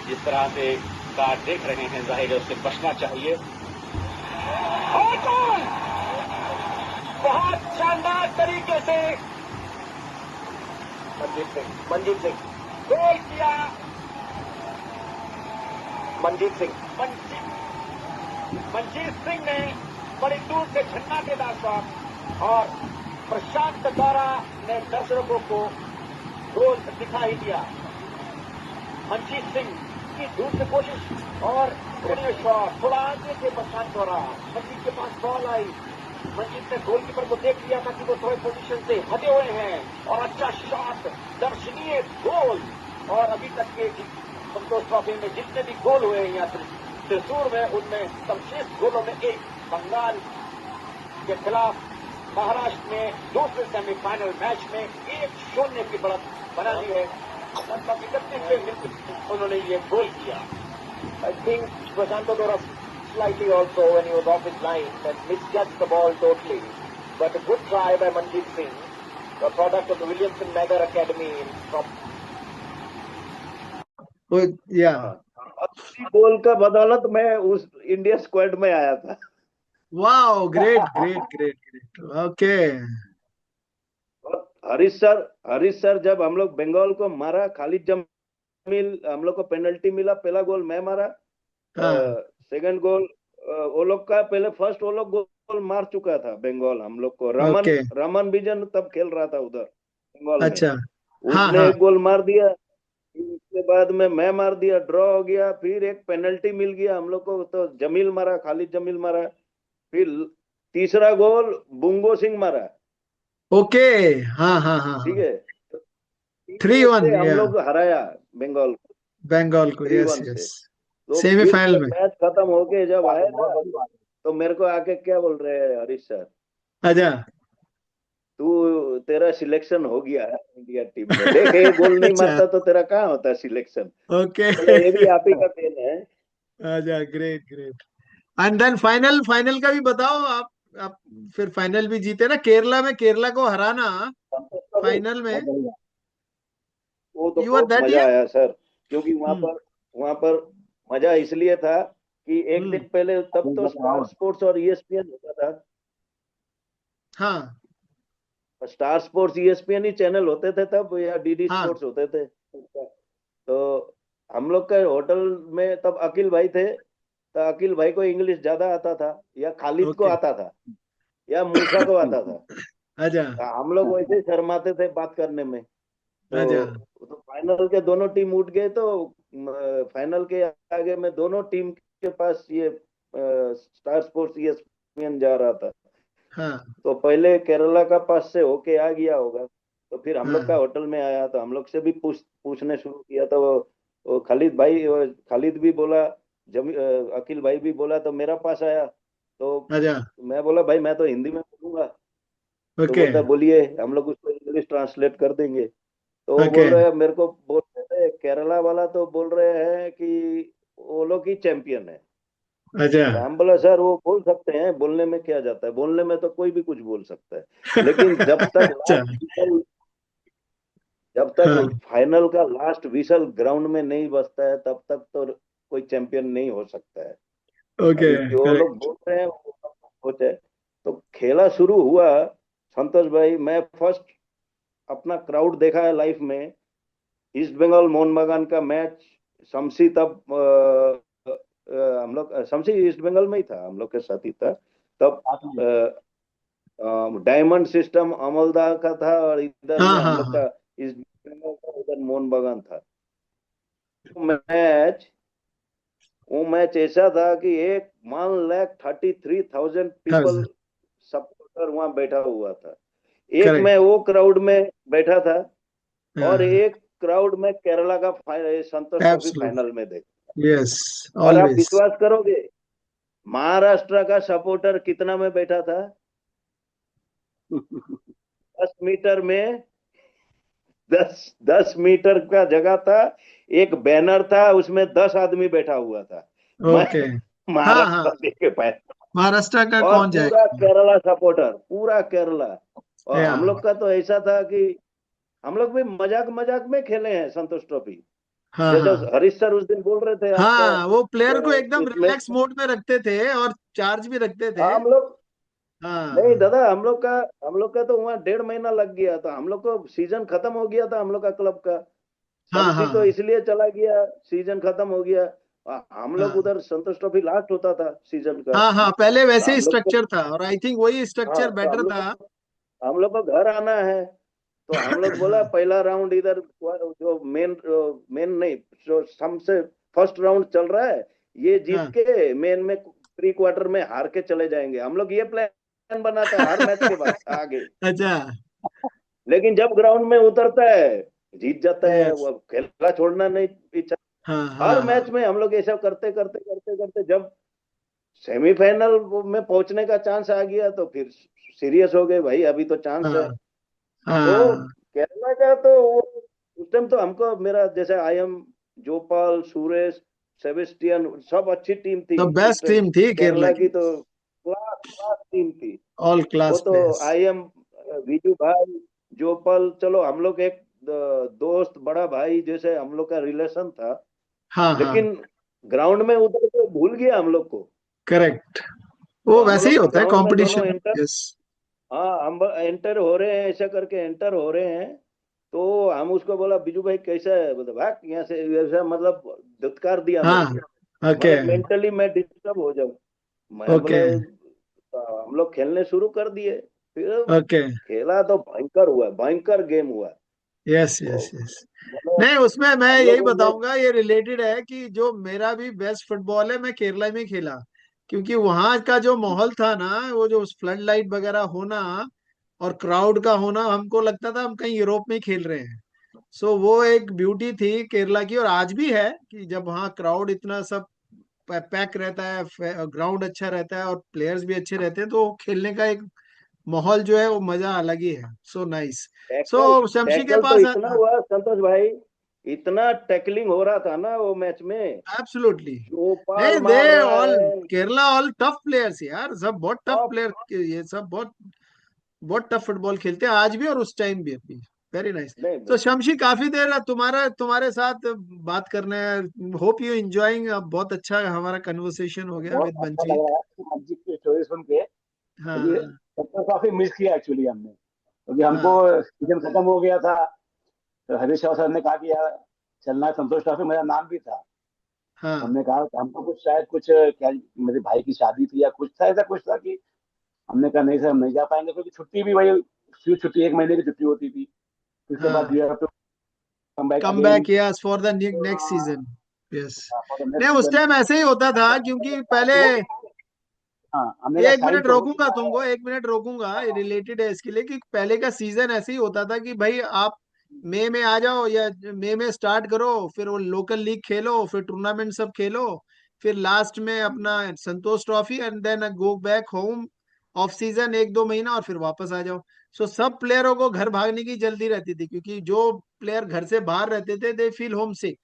जिस तरह से कार्ड देख रहे हैं, जाहिर है उससे बचना चाहिए। और गोल! बहुत शानदार तरीके से मनजीत सिंह गोल किया। मनजीत सिंह ने बड़ी दूर से झंडा के दास्तान और प्रशांत दारा ने दर्शकों को गोल दिखाई दिया। मनजीत सिंह की दूर से कोशिश और शॉट थोड़ा आगे से प्रशांत द्वारा मनजीत के पास बॉल आई। मनजीत ने गोलकीपर को देख लिया था कि वो थोड़े पोजीशन से हटे हुए हैं और अच्छा शॉट, दर्शनीय गोल। और अभी तक के संतोष ट्रॉफी में जितने भी गोल हुए हैं यहाँ त्रिशूर में, उनमें सर्वश्रेष्ठ गोलों में एक बंगाल के खिलाफ महाराष्ट्र में दूसरे सेमीफाइनल मैच में 1-0 की बढ़त बना दी है। लगभग 31वें मिनट में उन्होंने ये गोल किया। आई थिंक प्रशांत दोरा slightly also when he was off his line and misjudged the ball totally. But a good try by Manjeet Singh, the product of the Williamson Nagar Academy from या और उसी गोल का बदौलत मैं उस इंडिया स्क्वाड में आया था। Wow, great great great great, okay. और हरीश सर जब हम लोग बंगाल को मारा, खालिद जमील हम लोग को पेनल्टी मिला, पहला गोल मैं मारा, हाँ सेकंड गोल वो लोग का पहले फर्स्ट वो लोग गोल मार चुका था बंगाल हम लोग को। रमन ओके, रमन बिजन तब खेल रहा था उधर बंगाल में, अच्छा। हाँ उसने हाँ एक गोल मार दिया। फिर उसके बाद में मैं मार दिया, ड्रॉ हो गया। फिर एक पेनल्टी मिल गया हम लोग को, तो जमील मारा, खालिद जमील मारा। फिर तीसरा गोल बुंगो सिंह मारा। ओके। हाँ हाँ हाँ ठीक हाँ। है, तो 3-1 3-1, से हम या लोग हराया बंगाल को, बंगाल को, थ्री यस वन से। यस। तो फिर सेमीफाइनल जब में। मैच खत्म हो के जब आया ना, तो मेरे को आके क्या बोल रहे हैं हरीश सर, अच्छा। तू तेरा सिलेक्शन हो गया है इंडिया टीम में, देख ये गोल नहीं अच्छा, मारता तो तेरा कहाँ होता सिलेक्शन। ओके। बोला ये भी आप ही का देन है। अच्छा, great great. And then final, final का भी बताओ आप फिर फाइनल भी जीते ना केरला में, केरला को हराना फाइनल में। वो तो यू आर बहुत दैट मजा ईयर। आया सर, क्योंकि हम्म वहां पर मजा इसलिए था कि एक हम्म। दिन पहले तब तो स्टार स्पोर्ट्स और ईएसपीएन होता था। हाँ स्टार स्पोर्ट्स ईएसपीएन ही चैनल होते थे तब, या डीडी हाँ। स्पोर्ट्स होते थे। तो हम लोग के होटल में तब अकील भाई थे, तो अकील भाई को इंग्लिश ज्यादा आता था, या खालिद को ओके। आता था, या मूसा को आता था। अच्छा तो हम लोग वैसे ही शर्माते थे बात करने में। अच्छा। तो फाइनल के दोनों टीम उठ गए, तो फाइनल के आगे में दोनों टीम के पास ये स्टार स्पोर्ट्स ईएसपीएन जा रहा था। हाँ तो पहले केरला का पास से होके आ गया होगा, तो फिर हम लोग का हाँ। होटल में आया, तो हम लोग से भी पूछने शुरू किया। तो वो खालिद भी बोला, अकील भाई भी बोला, तो मेरा पास आया। तो अच्छा, मैं बोला भाई मैं तो हिंदी में बोलूंगा। तो ओके बोलता बोलिए, हम लोग उसको इंग्लिश ट्रांसलेट कर देंगे। तो वो ओके। बोल रहे हैं, मेरे को बोल रहे थे केरला वाला, तो बोल रहे हैं कि वो लोग ही चैंपियन है। अच्छा तो हम बोला सर वो बोल सकते हैं, बोलने में क्या जाता है, बोलने में तो कोई भी कुछ बोल सकता है, लेकिन अच्छा। जब तक हाँ, फाइनल का लास्ट विसल ग्राउंड में नहीं बजता है, तब तक तो कोई चैंपियन नहीं हो सकता है। ओके, अभी जो लोग करेक्ट। बोल रहे हैं वो सब सोच है। तो खेला शुरू हुआ, संतोष भाई मैं फर्स्ट अपना क्राउड देखा है लाइफ में, ईस्ट बंगाल मोहन बागान का मैच। शमसी तब हम लोग शमसी ईस्ट बंगाल में ही था, हम लोग के साथ ही था तब। डायमंड सिस्टम अमलदा का था, और इधर हाँ में हम हाँ लोग हाँ। का ईस्ट बंगाल का, उधर मोहन बागान था। मैच वो मैच ऐसा था कि 1,33,000 पीपल थाउजेंड। सपोर्टर वहां बैठा हुआ था। एक करेक्ट। मैं वो क्राउड में बैठा था, और हाँ, एक क्राउड में केरला का संतोष ट्रॉफी एब्सोल्युट, फाइनल में देखा। यस, और आप ऑलवेज। विश्वास करोगे, महाराष्ट्र का सपोर्टर कितना में बैठा था? 10 मीटर में 10 मीटर का जगह था, एक बैनर था, उसमें 10 आदमी बैठा हुआ था। मैं ओके। हाँ हाँ, महाराष्ट्र देखे पाए। महाराष्ट्र का और कौन पूरा जाएगा। केरला सपोर्टर, पूरा केरला। और या हम लोग का तो ऐसा था कि हम लोग भी मजाक मजाक में खेले हैं संतोष ट्रॉफी। हाँ जैसे हाँ हरीश सर उस दिन बोल रहे थे आपका हाँ, वो प्लेयर को एकदम उसमें। रिलैक्स मोड में रखते थे और चार्ज भी रखते थे। हम लोग, नहीं हाँ दादा, हम लोग का तो वहाँ 1.5 महीना लग गया था। हम लोग को सीजन खत्म हो गया था हम लोग का क्लब का। हाँ शमसी तो हाँ इसलिए चला गया, सीजन खत्म हो गया। हम लोग हाँ उधर संतोष ट्रॉफी लास्ट होता था सीजन का। हाँ हाँ, पहले तो वैसे ही हम लोग को, स्ट्रक्चर था और आई थिंक वही हाँ, स्ट्रक्चर तो बेटर था। हम लोग को घर आना है। तो हम लोग बोला पहला राउंड इधर, जो मेन नहीं, जो हमसे फर्स्ट राउंड चल रहा है, ये जीत हाँ के मेन में प्री क्वार्टर में हार के चले जाएंगे। हम लोग ये प्लान बनाता है हर मैच के बाद आगे। अच्छा। लेकिन जब ग्राउंड में उतरता है, जीत जाता है यस। वो, खेलना छोड़ना नहीं इच्छा। हाँ हर हाँ मैच हाँ में हम लोग ऐसा करते करते करते करते जब सेमीफाइनल में पहुंचने का चांस आ गया तो फिर सीरियस हो गए, भाई अभी तो चांस है। हाँ तो हाँ, केरला का तो वो, उस टाइम तो हमको, मेरा जैसे आईएम, जोपाल, सुरेश, सेबेस्टियन, सब अच्छी टीम थी तो उस बेस्ट टाइम। टीम थी केरला केरला की। की तो क्लास क्लास टीम थी। ऑल वो क्लास तो प्लेयर्स। आईएम, विजू भाई, जोपाल, चलो हम लोग एक दोस्त बड़ा भाई जैसे हम लोग का रिलेशन था। हाँ हाँ, लेकिन ग्राउंड में उतर के भूल गया हम लोग को। करेक्ट। तो वो हम वैसे ही लोग होता है ग्राउंड में दोनों कंपटीशन। Enter, yes. हाँ हम एंटर हो रहे हैं, ऐसा करके एंटर हो रहे हैं। तो हम उसको बोला, बिजू भाई कैसा है, बोला भाग यहाँ से, ऐसा मतलब धुतकार दिया हाँ। मेरे को। ओके मतलब मेंटली मैं डिस्टर्ब हो जाऊं। मैं ओके बोले, हम लोग खेलने शुरू कर दिए। फिर ओके। खेला तो भयंकर हुआ, भयंकर गेम हुआ। यस वो यस यस। मतलब नहीं, उसमें मैं हम यही लोगों ने, बताऊंगा, ये रिलेटेड है कि जो मेरा भी बेस्ट फुटबॉल है मैं केरला में खेला। क्योंकि वहां का जो माहौल था ना, वो जो फ्लड लाइट वगैरह होना और क्राउड का होना, हमको लगता था हम कहीं यूरोप में ही खेल रहे हैं। सो वो एक ब्यूटी थी केरला की, और आज भी है कि जब वहाँ क्राउड इतना सब पैक रहता है, ग्राउंड अच्छा रहता है और प्लेयर्स भी अच्छे रहते हैं, तो खेलने का एक माहौल जो है वो मजा अलग ही है। So nice. टैकल सो शमशी के टैकल तो पास इतना हुआ संतोष भाई, इतना टैकलिंग हो रहा था ना वो मैच में। एब्सोल्युटली। गोपाल नहीं, दे मार रहा ऑल, है। केरला ऑल टफ प्लेयर्स यार, सब बहुत टफ टॉप, प्लेयर, ये सब बहुत बहुत टफ फुटबॉल खेलते हैं आज भी और उस टाइम भी अभी। Very nice. तो नहीं शमशी, काफी देर तुम्हारा तुम्हारे साथ बात करने, होप यू एंजॉयिंग। बहुत अच्छा हमारा कन्वर्सेशन हो गया बहुत विद अच्छा लग मंजीत। रहा है मंजीत की स्टोरी सुन के, क्योंकि हाँ सबको काफी मिस किया एक्चुअली हमने, क्योंकि हमको हाँ सीजन खत्म हो गया था। तो हरीश राव सर ने कहा कि यार चलना है संतोष ट्रॉफी, मेरा नाम भी था। हाँ हमने कहा कि हमको कुछ शायद कुछ क्या, मेरे भाई की शादी थी या कुछ था, ऐसा कुछ था कि हमने कहा नहीं सर हम नहीं जा पाएंगे, क्योंकि छुट्टी भी वही फ्यू छुट्टी, 1 महीने की छुट्टी होती थी। फिर उसके बाद हाँ। You have to come back come again back yes for the next season. Yes. For the नहीं, नेक्स्ट उस सीजन। टाइम ऐसे ही होता था क्योंकि पहले, तो हाँ हमने कहा एक साइन मिनट तो हो रोकूंगा चुका है। तुमको, एक मिनट रोकूंगा, रिलेटेड है इसके लिए कि पहले का सीजन ऐसे ही होता था कि भाई आप मई में आ जाओ या मई में स्टार्ट करो, फिर वो लोकल लीग खेलो, फिर टूर्नामेंट सब खेलो, फिर लास्ट में अपना Santosh trophy and then go back home. Off season 1-2 महीना और फिर वापस आ जाओ। सो सब प्लेयरों को घर भागने की जल्दी रहती थी, क्योंकि जो प्लेयर घर से बाहर रहते थे दे फील होम सिक।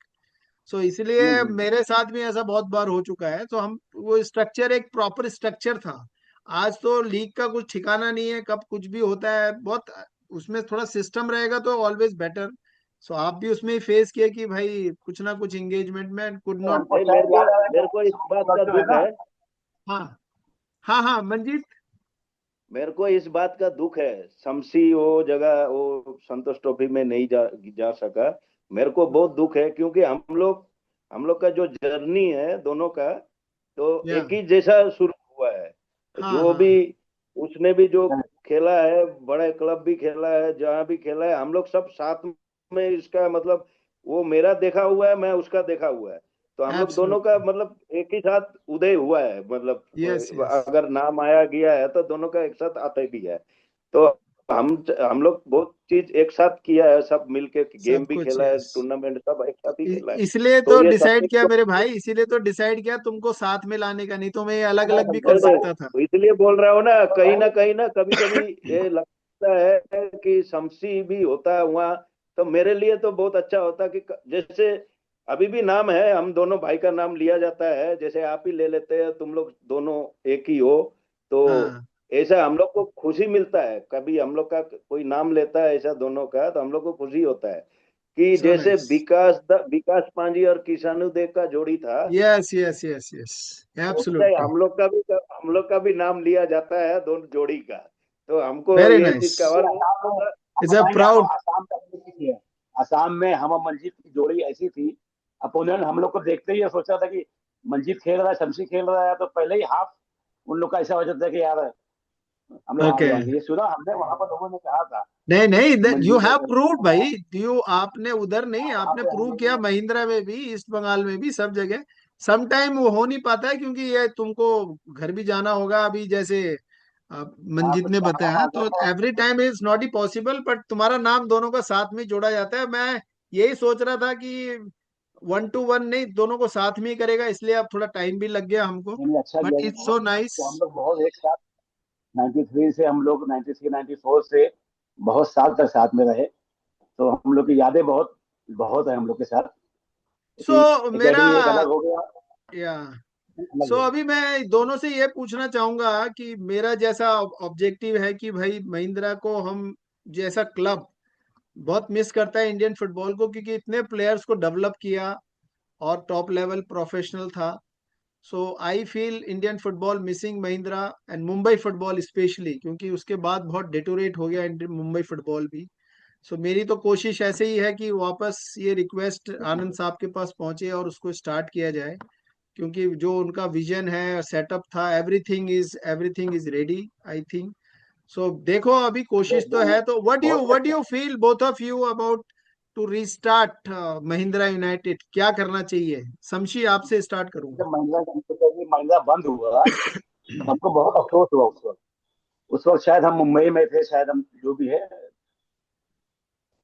सो इसलिए हम्म। मेरे साथ भी ऐसा बहुत बार हो चुका है। तो हम वो स्ट्रक्चर, एक प्रॉपर स्ट्रक्चर था। आज तो लीग का कुछ ठिकाना नहीं है, कब कुछ भी होता है बहुत। उसमें थोड़ा सिस्टम रहेगा तो ऑलवेज बेटर। सो आप भी उसमें फेस किए कि भाई कुछ ना कुछ एंगेजमेंट में कुड तो नॉट। हमको नहीं, मेरे शायद को याद आ रहा है मेरे को इस बात कि का जो है दुख ना, है। हाँ हाँ हाँ मंजीत। मेरे को इस बात का दुख है, शमसी वो जगह, वो संतोष ट्रॉफी में नहीं जा सका। मेरे को बहुत दुख है, क्योंकि हम लोग का जो जर्नी है दोनों का, तो या एक ही जैसा शुरू हुआ है। हाँ जो हाँ भी, उसने भी जो खेला है, बड़े क्लब भी खेला है, जहां भी खेला है, हम लोग सब साथ में, इसका मतलब वो मेरा देखा हुआ है, मैं उसका देखा हुआ है। तो हम लोग दोनों का एब्सोल्युटली। मतलब एक ही साथ उदय हुआ है, यस मतलब यस। अगर नाम आया गया है तो दोनों का एक साथ आता भी है। तो हम लोग बहुत चीज एक साथ किया है, सब मिलके गेम सब भी कुछ खेला है, यस। टूर्नामेंट सब एक साथ ही खेला है। इसलिए तो तो ये डिसाइड किया सबसे, मेरे भाई, इसीलिए तो डिसाइड किया तुमको साथ में लाने का, नहीं तो मैं अलग अलग भी कर नहीं नहीं, सकता था। तो इसलिए बोल रहा हूँ ना, कहीं ना कभी कभी ये लगता है कि शमसी भी होता है वहाँ, तो मेरे लिए तो बहुत अच्छा होता कि जैसे अभी भी नाम है, हम दोनों भाई का नाम लिया जाता है, जैसे आप ही ले लेते हैं, तुम लोग दोनों एक ही हो, तो हाँ, ऐसा हम लोग को खुशी मिलता है। कभी हम लोग का कोई नाम लेता है ऐसा दोनों का, तो हम लोग को खुशी होता है कि सो जैसे नाइस। विकास पांजी और किसानू देव का जोड़ी था, यस यस यस यस, वैसा ही एब्सोल्युटली, हम लोग का भी नाम लिया जाता है दोनों जोड़ी का। तो हमको वेरी ये नाइस, चीज का और आसाम में आप इट्स अ बताएंगे, हम प्राउड। आसाम का किसी है, आसाम में हम और मंजीत की जोड़ी ऐसी थी, अपोनेंट हम लोग को देखते ही सोच रहा था कि मंजीत खेल रहा है, शमशी खेल रहा है, तो पहले ही हाफ उन लोग का ऐसा हो जाता है कि यार हम लोग हार ओके, जाएंगे। ये सुना हमने, वहां पर लोगों ने कहा था नहीं नहीं, कि यू मंजीत हैव और प्रूव्ड भाई, यू आपने उधर नहीं, वहां आपने पे हम प्रूव किया, लोग महिंद्रा में भी, ईस्ट बंगाल में भी, सब जगह। सम टाइम वो हो नहीं पाता है, क्योंकि ये तुमको घर भी जाना होगा अभी, जैसे मंजीत कुछ ने काम वाम बताया, आ गया तो था। Every time is not he possible, but तुम्हारा नाम दोनों का साथ में जोड़ा जाता है। मैं यही सोच रहा था कि 1-1 नहीं, दोनों को साथ में ही करेगा, इसलिए अब थोड़ा टाइम भी लग गया हमको, मैंने अच्छा बट किया ये इट्स सो नाइस। तो हम लोग बहुत एक साथ 93 से हम लोग 93 94 से बहुत साल तक साथ में रहे, तो हम लोग की यादें बहुत बहुत है हम लोग के साथ। सो मेरा, एकेडमी एक अलग हो गया, या, अलग सो हो गया। अभी मैं दोनों से ये पूछना चाहूंगा कि मेरा जैसा ऑब्जेक्टिव है कि भाई महिंद्रा को हम जैसा क्लब बहुत मिस करता है इंडियन फुटबॉल को, क्योंकि इतने प्लेयर्स को डेवलप किया और टॉप लेवल प्रोफेशनल था। So I feel Indian football missing Mahindra and Mumbai football specially, क्योंकि उसके बाद बहुत डेटोरेट हो गया मुंबई फुटबॉल भी। सो मेरी तो कोशिश ऐसे ही है कि वापस ये रिक्वेस्ट आनंद साहब के पास पहुंचे और उसको स्टार्ट किया जाए, क्योंकि जो उनका विजन है, सेटअप था, everything is ready, I think. So देखो, अभी कोशिश तो है, तो बहुत व्हाट अच्छा। You feel both of you about to restart Mahindra United, क्या करना चाहिए? शमशी, आपसे स्टार्ट करूंगा। जब महिंद्रा बंद हुआ तो हमको बहुत अफसोस हुआ उस वक्त। उस वक्त शायद हम मुंबई में थे, शायद हम जो भी है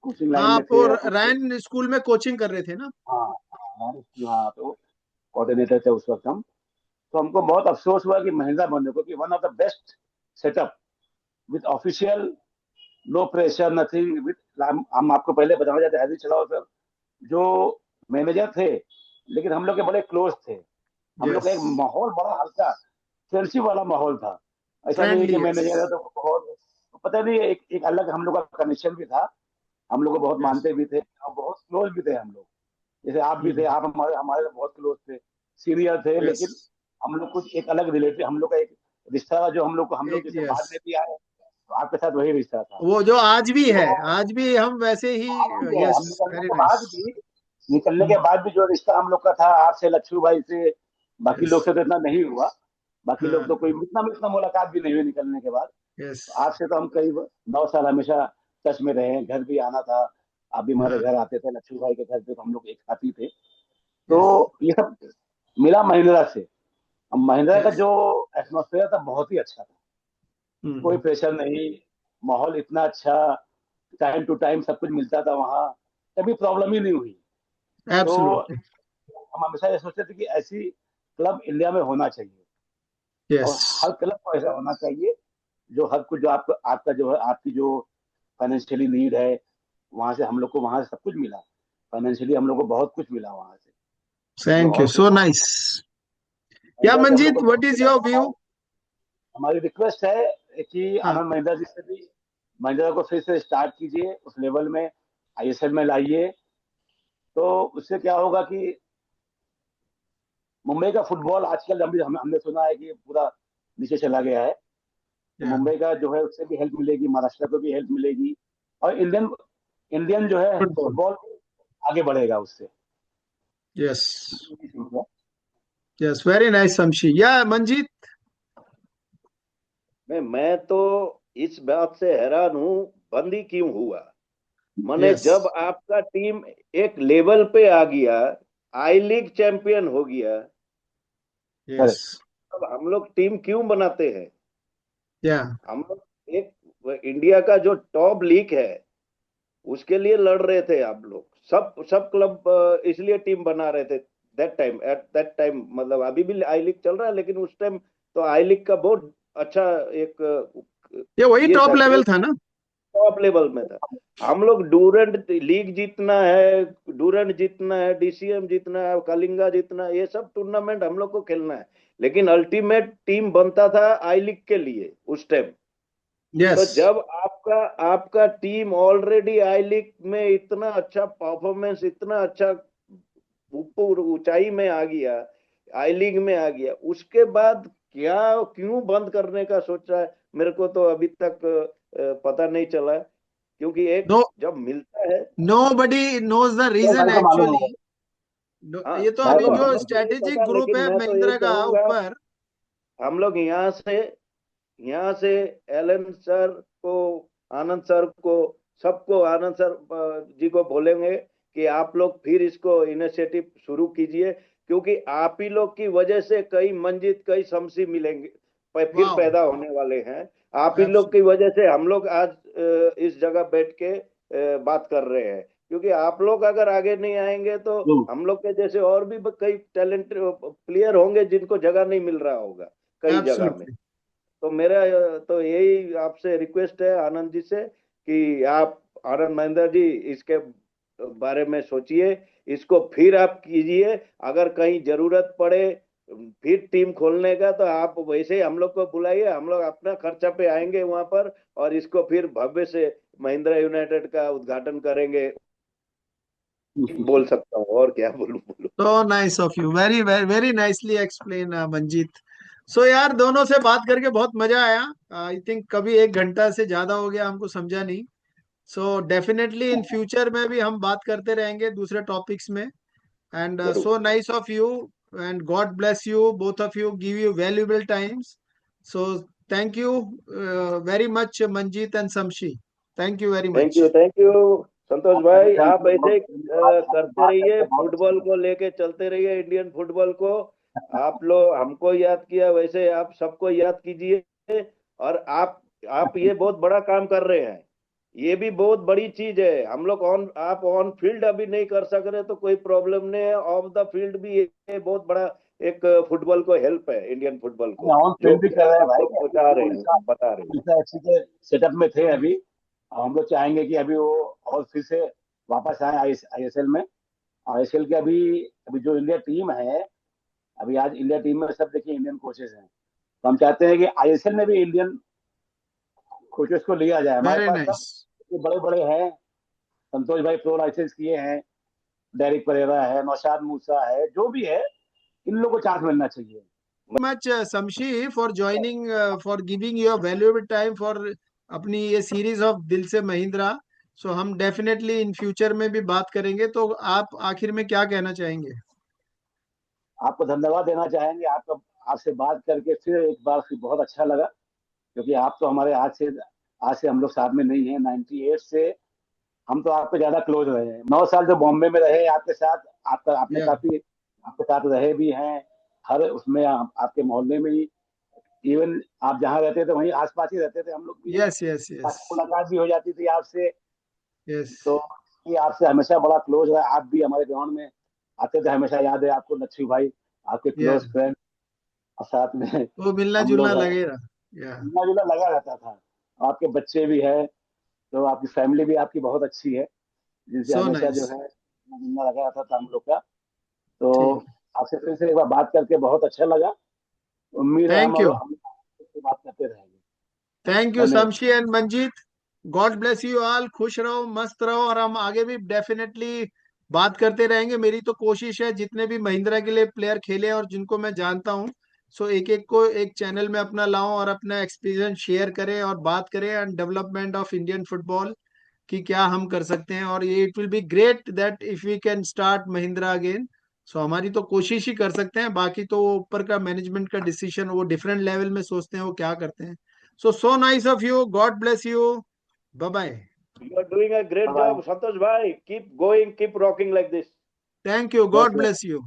कोचिंग हाँ, लाइन में आप थे और या कुछ थे। रैन स्कूल में कोचिंग कर रहे थे ना? हाँ हाँ हाँ, तो कोऑर्डिनेटर थे उस वक्त हम। तो हमको बहुत अफसोस हुआ कि महिंद्रा बंद हो, कि one of the best setup with official, no pressure nothing with. हम आपको पहले बताना चाहते हैं, हरी चलाओ सर जो मैनेजर थे, लेकिन हम लोग के बड़े क्लोज थे। हम लोग यस, का एक माहौल बड़ा हल्का फ्रेंडशिप वाला माहौल था। ऐसा नहीं है कि फ्रेंडली, यस, मैनेजर है तो बहुत, पता नहीं, एक अलग हम लोग का कनेक्शन भी था। हम लोग को बहुत यस, मानते भी थे और बहुत क्लोज भी थे हम लोग। जैसे आप भी थे, आप हमारे हमारे से बहुत क्लोज थे, सीनियर थे, यस, लेकिन हम लोग कुछ एक अलग रिलेटिव, हम लोग का एक रिश्ता था जो हम लोग एक, जैसे यस, बाद में भी आए, तो आपके साथ वही रिश्ता था। वो जो आज भी है, तो आज भी हम वैसे ही। आज भी है, यस, हम निकलने वेरी के नाइस। बाद भी, निकलने के बाद भी जो रिश्ता हम लोग का था आपसे, लच्छू भाई से, बाकी यस, लोग से तो इतना नहीं हुआ। बाकी लोग हाँ, तो कोई इतना मुलाकात भी नहीं हुई निकलने के बाद। यस, तो आपसे तो हम करीब 9 साल हमेशा टच में रहे हैं, घर भी आना था, आप भी हमारे हाँ, घर आते थे, लच्छू भाई के घर पे, तो हम लोग एक साथ ही थे। तो यस, ये सब मिला महिंद्रा से। अब महिंद्रा का यस, जो एटमोसफेयर था बहुत ही अच्छा था, कोई प्रेशर नहीं, माहौल इतना अच्छा, टाइम टू टाइम सब कुछ मिलता था वहाँ, कभी प्रॉब्लम ही नहीं हुई। तो एब्सोल्युटली, हम हमेशा ये सोचते थे कि ऐसी क्लब इंडिया में होना चाहिए, यस, और हर क्लब को ऐसा होना चाहिए जो हर कुछ, जो आपका आपका जो है, आपकी जो फाइनेंशियली नीड है, वहां से हम लोग को वहां से सब कुछ मिला। फाइनेंशियली हम लोग को बहुत कुछ मिला वहां से, जो थैंक यू, और सो कहीं नाइस। या महिंद्रा से हम लोग मंजीत, को व्हाट बहुत इज मिला। Your view? हमारी रिक्वेस्ट है कि हाँ, आनंद महिंद्रा जी से भी महिंद्रा को फिर से स्टार्ट कीजिए, उस लेवल में आईएसएल में लाइए। तो उससे क्या होगा कि मुंबई का फुटबॉल आजकल हमने सुना है कि पूरा नीचे चला गया है, तो या, मुंबई का जो है उससे भी हेल्प मिलेगी, महाराष्ट्र को भी हेल्प मिलेगी, और इंडियन इंडियन जो है फुटबॉल, फुटबॉल आगे बढ़ेगा उससे। Yes, yes, very nice Shamshi. या मंजीत? मैं तो इस बात से हैरान हूँ, बंद ही क्यों हुआ। माने यस, जब आपका टीम एक लेवल पे आ गया, आई लीग चैंपियन हो गया, यस, तब हम लोग टीम क्यों बनाते हैं? या, हम लोग एक इंडिया का जो टॉप लीग है उसके लिए लड़ रहे थे। आप लोग सब सब क्लब इसलिए टीम बना रहे थे that time, at that time. मतलब अभी भी आई लीग चल रहा है, लेकिन उस टाइम तो आई लीग का बहुत अच्छा एक ये वही ये टॉप था, लेवल क्रेज था ना? टॉप लेवल में था। हम लोग डूरंड लीग जीतना है, डूरंड जीतना है, डीसीएम जीतना है, कलिंगा जीतना है, ये सब टूर्नामेंट हम लोग को खेलना है। लेकिन अल्टीमेट टीम बनता था आई लीग के लिए उस टाइम। तो यस, जब आपका आपका टीम ऑलरेडी आई लीग में इतना अच्छा परफॉर्मेंस, इतना अच्छा ऊपर ऊंचाई में आ गया, आई लीग में आ गया, उसके बाद क्या क्यों बंद करने का सोचा है, मेरे को तो अभी तक पता नहीं चला है। क्योंकि एक नो, जब मिलता है नोबडी नोज द तो रीजन भाई को मालूम एक्चुअली। होगा। हाँ, ये तो भाई अभी को चलो जो हमें मालूम तो नहीं स्ट्रेटेजिक पता, ग्रुप लेकिन है मैं तो ये महिंद्रा का कहूंगा, ऊपर। हम लोग यहाँ से एलन सर को, आनंद सर को, सबको, आनंद सर जी को बोलेंगे कि आप लोग फिर इसको इनिशिएटिव शुरू कीजिए। क्योंकि आप ही लोग की वजह से कई मंजित, कई शमसी मिलेंगे, फिर वाओ, पैदा होने वाले हैं। आप ही लोग की एब्सोल्युटली, वजह से हम लोग आज इस जगह बैठ के बात कर रहे हैं। क्योंकि आप लोग अगर आगे नहीं आएंगे तो क्यों? हम लोग के जैसे और भी कई टैलेंट प्लेयर होंगे जिनको जगह नहीं मिल रहा होगा कई जगह में। एब्सोल्युटली। तो मेरा तो यही आपसे रिक्वेस्ट है आनंद जी से कि आप, आनंद महिंद्रा जी, इसके बारे में सोचिए, इसको फिर आप कीजिए। अगर कहीं जरूरत पड़े फिर टीम खोलने का तो आप वैसे ही हम लोग को बुलाइए, हम लोग अपना खर्चा पे आएंगे वहां पर और इसको फिर भव्य से महिंद्रा यूनाइटेड का उद्घाटन करेंगे। बोल सकता हूँ, और क्या बोलूं बोलूं। So nice of you, very very very nicely explain, Manjeet. सो यार, दोनों से बात करके बहुत मजा आया। आई थिंक कभी 1 घंटा से ज्यादा हो गया, हमको समझा नहीं। सो डेफिनेटली इन फ्यूचर में भी हम बात करते रहेंगे दूसरे टॉपिक्स में। एंड जरूर। So nice of you, and God bless you both of you, give you valuable times. So thank you very much Manjeet and Shamshi, thank you very much. Thank you Santosh भाई। थैंक आप यू, ऐसे ही, बहुत धन्यवाद, आपसे करते बात रहिए, करके बहुत अच्छा फुटबॉल लगा। को लेके चलते रहिए, इंडियन फुटबॉल को। आप लोग हमको याद किया, वैसे आप सबको याद कीजिए। और आप ये बहुत बड़ा काम कर रहे हैं, ये भी बहुत बड़ी चीज है। हम लोग आप ऑन फील्ड अभी नहीं कर सक रहे तो कोई प्रॉब्लम नहीं है, ऑफ द फील्ड भी ये बहुत बड़ा एक फुटबॉल को हेल्प है, इंडियन फुटबॉल को, ऑन जो फील्ड भी कि कर रहे आप हैं हम भाई, लोग अभी पहुंचा रहे हैं, उड़ीसा बता रहे हैं। उड़ीसा एफसी के सेटअप में थे अभी। हम लोग चाहेंगे कि अभी वो और फिर से वापस आए आईएसएल में। आईएसएल के अभी अभी जो इंडिया टीम है, अभी आज इंडिया टीम में सब देखिए इंडियन कोचेस हैं। तो हम चाहते हैं कि आईएसएल में भी इंडियन कोचेस को लिया जाए। हमारे वेरी पास नाइस। सब बड़े बड़े हैं। संतोष भाई प्रो लाइसेंस किए हैं, डेरिक परेरा है, नौशाद मूसा है, जो भी है, इन लोगों को चांस मिलना चाहिए। Much Shamshi for joining, for giving your valuable time for अपनी ये सीरीज ऑफ दिल से महिंद्रा। सो हम डेफिनेटली इन फ्यूचर में भी बात करेंगे। तो आप आखिर में क्या कहना चाहेंगे? आपको धन्यवाद देना चाहेंगे। आपका आपसे बात करके फिर एक बार फिर बहुत अच्छा लगा। क्योंकि आप तो हमारे आज से हम लोग साथ में नहीं है, 98 से हम तो आपके ज्यादा क्लोज रहे हैं। 9 साल जो बॉम्बे में रहे आपके साथ, आपका आपने या, काफी आपके साथ रहे भी हैं। हर उसमें आपके मोहल्ले में ही, इवन आप जहाँ रहते थे वहीं आसपास ही रहते थे हम लोग भी। यस यस यस काफी मुलाकात भी हो जाती थी आपसे। यस। तो ये आपसे हमेशा बड़ा क्लोज रहा। आप भी हमारे ग्राउंड में आते थे हमेशा, याद है आपको लच्छू भाई, आपके या, क्लोज फ्रेंड। और साथ में वो मिलना हम जुलना लोग रहे, लगेगा। या, मिलना जुलना लगा रहता था। आपके बच्चे भी है, तो आपकी फैमिली भी आपकी बहुत अच्छी है, जिनसे सो हमेशा नाइस। जो है मिलना लगा रहता था हम लोग का। तो ठीक, आपसे फिर से एक बार बात करके बहुत अच्छा लगा। उम्मीद है थैंक यू, हम बात करते रहेंगे। थैंक यू धन्यवाद। Shamshi and Manjeet. God bless you all, खुश रहो, मस्त रहो, और हम आगे भी डेफिनेटली बात करते रहेंगे। मेरी तो कोशिश है जितने भी महिंद्रा के लिए प्लेयर खेले और जिनको मैं जानता हूँ, सो एक एक को एक चैनल में अपना लाऊं और अपना एक्सपीरियंस शेयर करें और बात करें and development of Indian football कि क्या हम कर सकते हैं। और ये it will be great that if we can start Mahindra again. So हमारी तो कोशिश ही कर सकते हैं, बाकी तो वो ऊपर का मैनेजमेंट का डिसीजन, वो डिफरेंट लेवल में सोचते हैं वो क्या करते हैं। So nice of you. God bless you. Bye bye. You are doing a great bye. job, Santosh bhai. Keep going, keep rocking like this. Thank you. Yes God yes, bless you.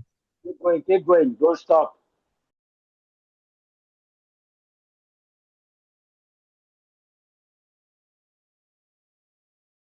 Keep going, don't stop.